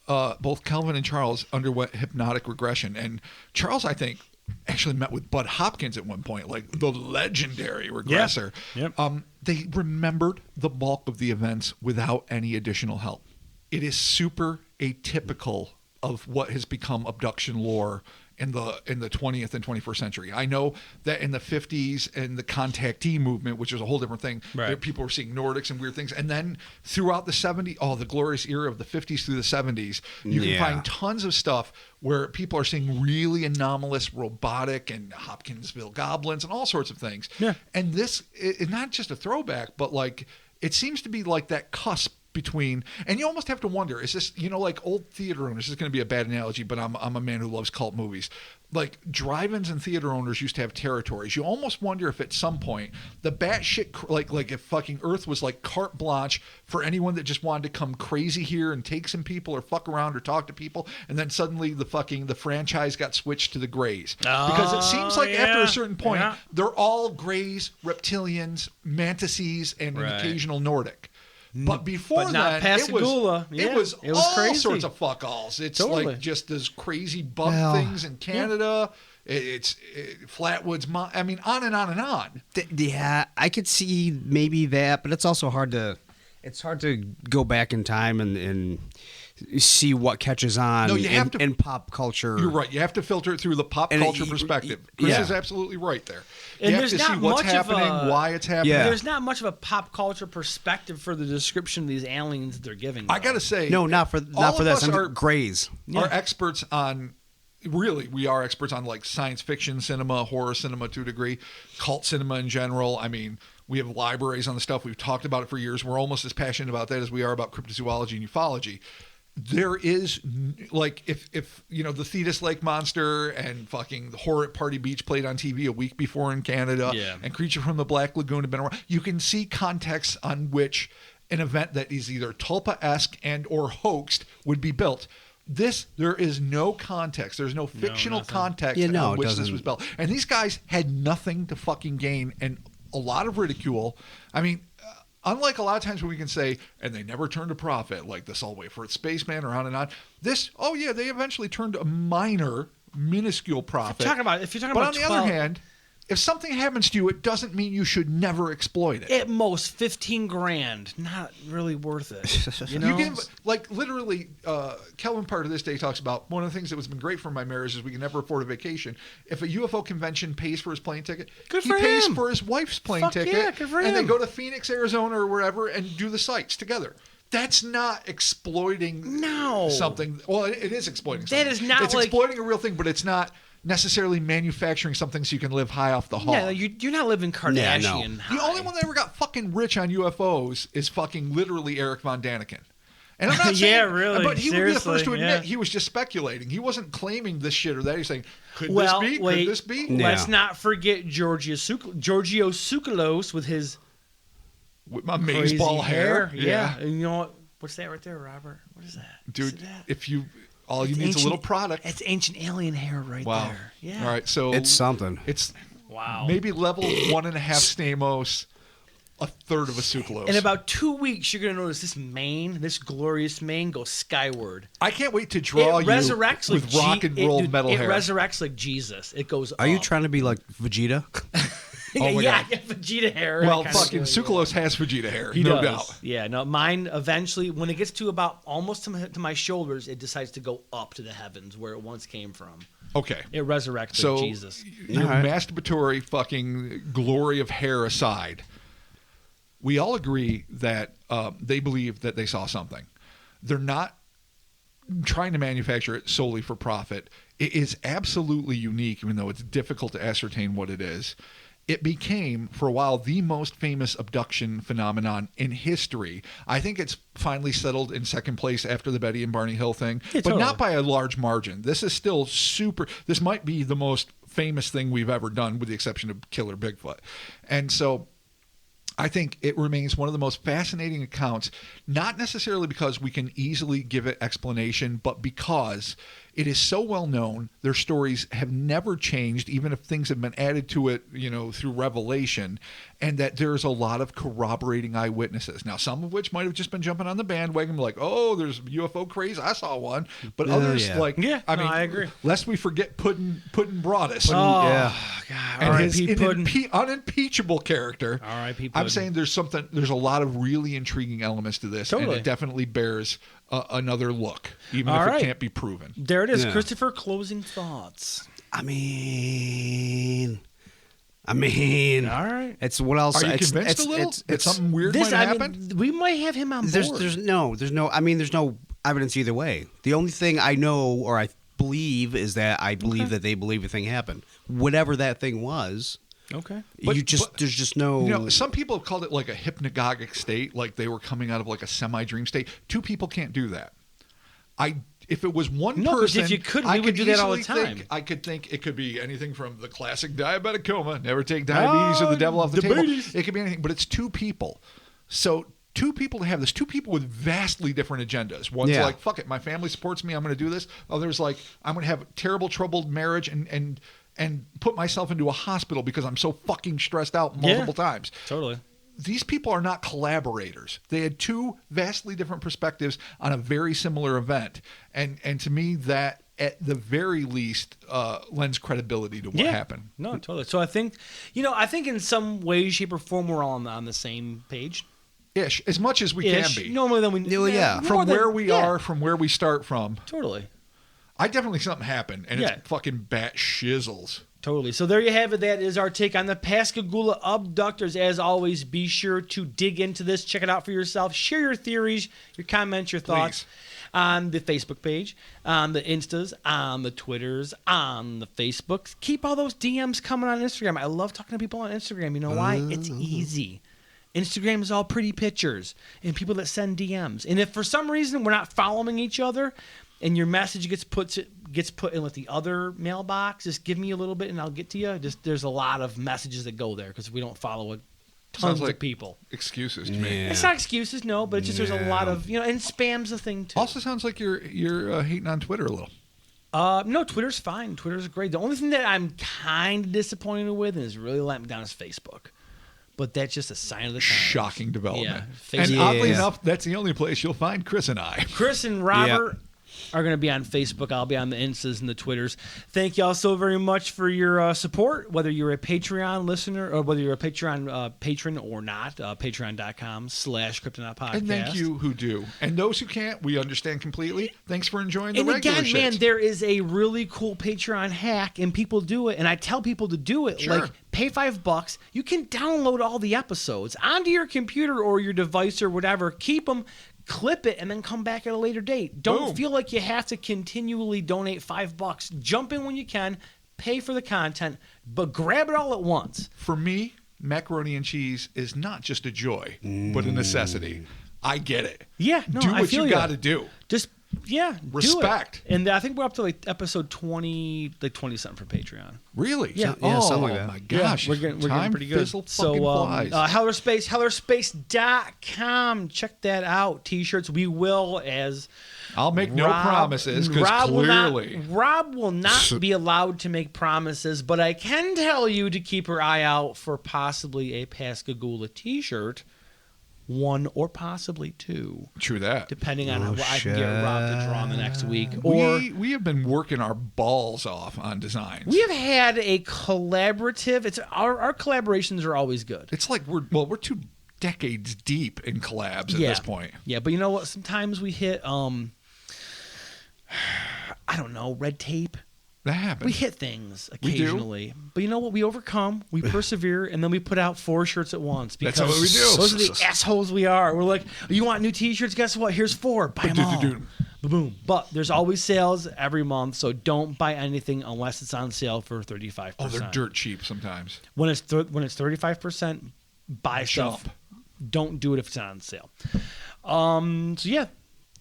Kelvin and Charles underwent hypnotic regression, and Charles, I think, actually met with Bud Hopkins at one point, like the legendary regressor. Yep. They remembered the bulk of the events without any additional help. It is super atypical of what has become abduction lore in the 20th and 21st century. I know that in the 50s and the contactee movement, which is a whole different thing, Right. there, people were seeing Nordics and weird things. And then throughout the 70s, the glorious era of the 50s through the 70s, you can Yeah. find tons of stuff where people are seeing really anomalous robotic and Hopkinsville goblins and all sorts of things. Yeah. And this is not just a throwback, but like it seems to be like that cusp between, and you almost have to wonder, is this, like old theater owners, this is going to be a bad analogy, but I'm a man who loves cult movies. Like drive-ins and theater owners used to have territories. You almost wonder if at some point the batshit, like if fucking Earth was like carte blanche for anyone that just wanted to come crazy here and take some people or fuck around or talk to people, and then suddenly the franchise got switched to the Greys. Because it seems like after yeah. a certain point, Yeah. they're all Greys, reptilians, mantises, and an Right. occasional Nordic. But before But not then, Pascagoula. Yeah, it was it was all crazy. sorts of fuck-alls. It's Totally. like just those crazy bug things in Canada. It's Flatwoods. I mean, on and on and on. Yeah, I could see maybe that, but it's also hard to. It's hard to go back in time and see what catches on No, you have to- in pop culture. You're right. You have to filter it through the pop And culture perspective. Chris is absolutely right there. And You have there's to see not what's much of happening, a- why it's happening. Yeah. There's not much of a pop culture perspective for the description of these aliens that they're giving. I though. got to say, No, not for all of this. us are Grays. are experts on. Really, we are experts on like science fiction cinema, horror cinema to a degree, cult cinema in general. I mean, we have libraries on the stuff. We've talked about it for years. We're almost as passionate about that as we are about cryptozoology and ufology. There is like if you know the Thetis Lake Monster and fucking Horror at Party Beach played on TV a week before in Canada, and Creature from the Black Lagoon have been around. You can see contexts on which an event that is either Tulpa-esque and or hoaxed would be built. There is no context. There's no fictional context on which this was built. And these guys had nothing to fucking gain and a lot of ridicule. I mean, unlike a lot of times when we can say, and they never turned a profit, like this all the way for Spaceman or on and on. This, they eventually turned a minuscule profit. If you're talking but about on the other hand, if something happens to you, it doesn't mean you should never exploit it. at most $15,000, not really worth it. You know, You can, like literally, Kelvin part of this day talks about one of the things that has been great for my marriage is we can never afford a vacation. If a UFO convention pays for his plane ticket, Good he for pays him. for his wife's plane Fuck ticket, yeah, good for and they him. go to Phoenix, Arizona, or wherever, and do the sites together. That's not exploiting something. Well, it is exploiting something. That is not It's like- exploiting a real thing, but it's not necessarily manufacturing something so you can live high off the hog. Yeah, you're not living Kardashian. no. high. The only one that ever got fucking rich on UFOs is fucking literally Eric Von Daniken. And I'm not saying, Yeah, really, but he would be the first to seriously, admit yeah. he was just speculating. He wasn't claiming this shit or that. He's saying, could Well, this be? wait, Could this be? Let's not forget Giorgio Tsoukalos with his With my crazy maze-ball hair. Yeah. And you know what? What's that right there, Robert? What is that? Dude, See that? if you, all you It's need is a little ancient- product. It's ancient alien hair right Wow. there. Yeah. All right, so It's something. It's Wow. maybe level 1.5 Stamos, a third of a Tsoukalos. In about 2 weeks, you're going to notice this glorious mane, go skyward. I can't wait to draw It you resurrects with like rock and roll metal it hair. resurrects like Jesus. It goes Are you up. trying to be like Vegeta? Oh my yeah, God. yeah, Vegeta hair. Well, Kinda fucking cool, Tsoukalos has Vegeta hair, He no does. doubt. Yeah, no, mine eventually, when it gets to about almost to my shoulders, it decides to go up to the heavens where it once came from. Okay. It resurrects So, like Jesus. your All right. masturbatory fucking glory of hair aside, we all agree that they believe that they saw something. They're not trying to manufacture it solely for profit. It is absolutely unique, even though it's difficult to ascertain what it is. It became, for a while, the most famous abduction phenomenon in history. I think it's finally settled in second place after the Betty and Barney Hill thing, Yeah, but totally. not by a large margin. This is still super. This might be the most famous thing we've ever done, with the exception of Killer Bigfoot. And so I think it remains one of the most fascinating accounts, not necessarily because we can easily give it explanation, but because it is so well known. Their stories have never changed, even if things have been added to it, through revelation, and that there's a lot of corroborating eyewitnesses. Now, some of which might have just been jumping on the bandwagon, like, oh, there's UFO craze, I saw one. But others, yeah. like, Yeah, I no, mean, I agree. lest we forget Puddin' Broadus. Oh, yeah. God. And his R.I.P. Puddin'. unimpeachable character. R.I.P. I'm Puddin'. saying there's a lot of really intriguing elements to this, and Totally. it definitely bears another look, even All if right. it can't be proven. There it is. Yeah. Christopher, closing thoughts. I mean, All right. It's what else? Are you it's, convinced it's, a little It's, that something weird might have happened? We might have him on board. there's no evidence either way. The only thing I know or I believe is that I believe that they believe a thing happened. Whatever that thing was, Okay. But- there's just no. Some people have called it like a hypnagogic state, like they were coming out of like a semi-dream state. Two people can't do that. If it was one No, 'cause person, if you could, I we would do that all the easily time. I could think it could be anything from the classic diabetic coma, never take diabetes or the devil off the table. diabetes. It could be anything, but it's two people. So two people to have this, two people with vastly different agendas. One's Yeah. like, fuck it, my family supports me, I'm going to do this. Others like, I'm going to have terrible troubled marriage and put myself into a hospital because I'm so fucking stressed out multiple times. Totally. these people are not collaborators. They had two vastly different perspectives on a very similar event. And to me, that at the very least lends credibility to what happened. No, totally. So I think in some way, shape, or form, we're all on the same page. Ish, as much as we can be. Normally, then we from where we are, from where we start from. Totally. I definitely something happened, and it's fucking bat shizzles. Totally. So there you have it. That is our take on the Pascagoula Abductors. As always, be sure to dig into this, check it out for yourself, share your theories, your comments, your thoughts on the Facebook page, on the Instas, on the Twitters, on the Facebooks. Keep all those DMs coming on Instagram. I love talking to people on Instagram. You know why? It's easy. Instagram is all pretty pictures and people that send DMs. And if for some reason we're not following each other and your message gets put in with the other mailbox, just give me a little bit and I'll get to you. There's a lot of messages that go there because we don't follow tons of people. Excuses to me. It's not excuses, no, but it's just there's a lot of, and spam's a thing too. Also sounds like you're hating on Twitter a little. No, Twitter's fine. Twitter's great. The only thing that I'm kind of disappointed with and has really let me down is Facebook. But that's just a sign of the times. Shocking development. Yeah. And oddly enough, that's the only place you'll find Chris and I. Chris and Robert are going to be on Facebook. I'll be on the Instas and the Twitters. Thank you all so very much for your support, whether you're a Patreon listener or whether you're a Patreon patron or not. Patreon.com/Kryptonaut Podcast. And thank you who do. And those who can't, we understand completely. Thanks for enjoying the regular again, shits. man, there is a really cool Patreon hack, and people do it, and I tell people to do it. Sure. Like, pay $5. You can download all the episodes onto your computer or your device or whatever. Keep them. Clip it and then come back at a later date. Don't feel like you have to continually donate $5. Jump in when you can, pay for the content, but grab it all at once. For me, macaroni and cheese is not just a joy, but a necessity. I get it. Yeah, no, do I what feel you got to do. Just respect. Do it. And I think we're up to like episode 20, like 20 something for Patreon. Really? Yeah. Something like that. My gosh, we're getting pretty good. So, hellerspace.com. Check that out. T-shirts. We will, as I'll make no promises because clearly Rob will not be allowed to make promises, but I can tell you to keep your eye out for possibly a Pascagoula T-shirt. One or possibly two. True that. Depending on what I can get Rob to draw in the next week. Or we have been working our balls off on designs. We have had a collaborative. It's our collaborations are always good. It's like we're 2 decades deep in collabs at this point. Yeah, but you know what? Sometimes we hit I don't know, red tape. That happens. We hit things occasionally. But you know what? We overcome, we persevere, and then we put out 4 shirts at once. Because that's what we do. Those are the assholes we are. We're like, you want new T-shirts? Guess what? Here's 4. Buy them all. Boom. But there's always sales every month, so don't buy anything unless it's on sale for 35%. Oh, they're dirt cheap sometimes. When it's 35%, buy stuff. Don't do it if it's not on sale. So yeah.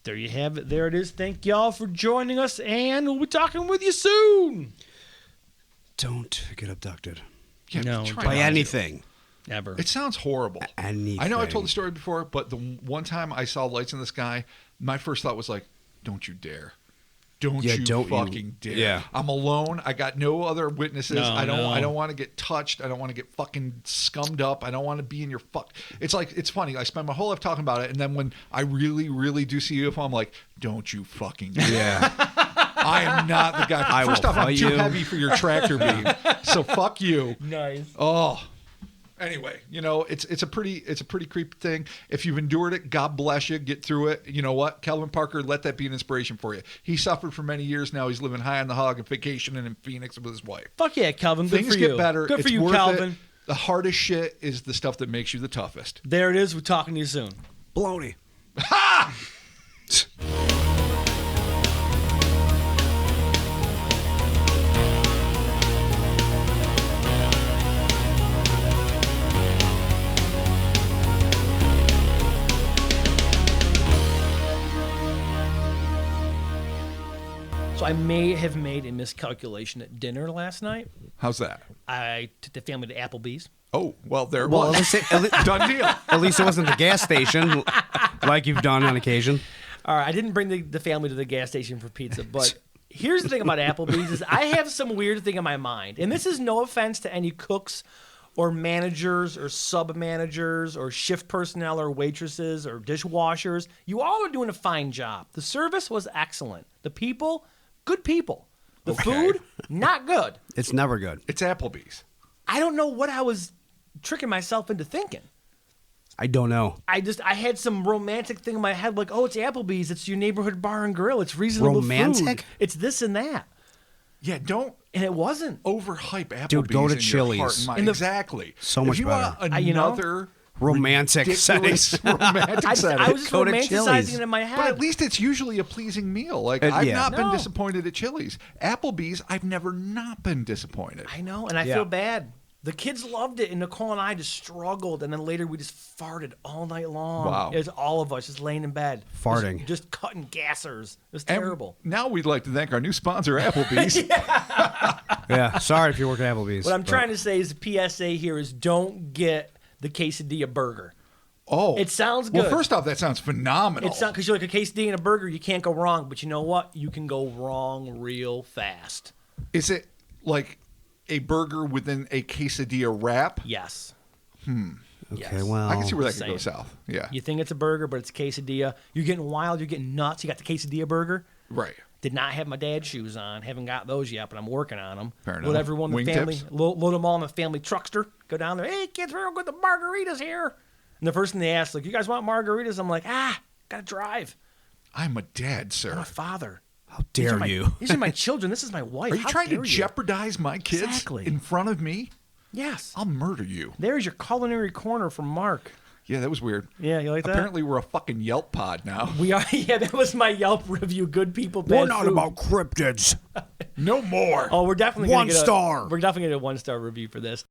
There you have it. There it is. Thank y'all for joining us, and we'll be talking with you soon. Don't get abducted. Yeah, no, by anything. Ever. It sounds horrible. Anything. I know I told the story before, but the one time I saw lights in the sky, my first thought was like, don't you dare. Don't fucking dare. Yeah. I'm alone. I got no other witnesses. No, I don't want to get touched. I don't want to get fucking scummed up. I don't want to be in your fuck. It's like, it's funny. I spend my whole life talking about it, and then when I really, really do see UFO, I'm like, don't you fucking dare. Yeah. I am not the guy. First off, I'm too heavy for your tractor beam. So fuck you. Nice. Oh. Anyway, it's a pretty creepy thing. If you've endured it, God bless you. Get through it. You know what? Calvin Parker, let that be an inspiration for you. He suffered for many years now. He's living high on the hog and vacationing in Phoenix with his wife. Fuck yeah, Calvin. Good Things for you. get better. Good for It's you, worth Calvin. it. The hardest shit is the stuff that makes you the toughest. There it is. We're talking to you soon. Baloney. Ha! So I may have made a miscalculation at dinner last night. How's that? I took the family to Applebee's. Oh, well, there it Well, was. Done deal. At least it wasn't the gas station like you've done on occasion. All right, I didn't bring the family to the gas station for pizza, but here's the thing about Applebee's is I have some weird thing in my mind, and this is no offense to any cooks or managers or sub-managers or shift personnel or waitresses or dishwashers, you all are doing a fine job. The service was excellent. The people, good people. The food, not good. It's never good. It's Applebee's. I don't know what I was tricking myself into thinking. I don't know. I had some romantic thing in my head, like, oh, it's Applebee's. It's your neighborhood bar and grill. It's reasonable Romantic? food. It's this and that. Yeah, don't And it wasn't. overhype Applebee's. Dude, go to in your heart Chili's. and mind. In the- Exactly. So much if you better. Want You know? another Romantic ridiculous setting. romantic setting. I was just Go to romanticizing Chili's. it in my head. But at least it's usually a pleasing meal. Like, I've yeah. not been No. disappointed at Chili's. Applebee's, I've never not been disappointed. I know, and I Yeah. feel bad. The kids loved it, and Nicole and I just struggled, and then later we just farted all night long. Wow. It was all of us just laying in bed. Farting. Just cutting gassers. It was And terrible. now we'd like to thank our new sponsor, Applebee's. Yeah, sorry if you work at Applebee's. What I'm but- trying to say is the PSA here is don't get the quesadilla burger. Oh. It sounds good. Well, first off, that sounds phenomenal. It's not because you're like a quesadilla and a burger, you can't go wrong. But you know what? You can go wrong real fast. Is it like a burger within a quesadilla wrap? Yes. Okay, Yes. well. I can see where that Just could go saying. south. Yeah. You think it's a burger, but it's a quesadilla. You're getting wild. You're getting nuts. You got the quesadilla burger. Right. Did not have my dad's shoes on. Haven't got those yet, but I'm working on them. Fair Load enough. everyone in the Wingtips? family. Load them all in the family truckster. Go down there. Hey, kids, we're going to the margaritas here. And the first thing they ask, like, you guys want margaritas? I'm like, gotta drive. I'm a dad, I'm sir. a father. How dare you? These are my children. This is my wife. Are you How trying to dare you? jeopardize my kids Exactly. in front of me? Yes. I'll murder you. There's your culinary corner from Mark. Yeah, that was weird. Yeah, you like that? Apparently, we're a fucking Yelp pod now. We are. Yeah, that was my Yelp review. Good people, bad We're not food. about cryptids. No more. Oh, we're definitely One gonna get star. We're definitely gonna get a 1-star review for this.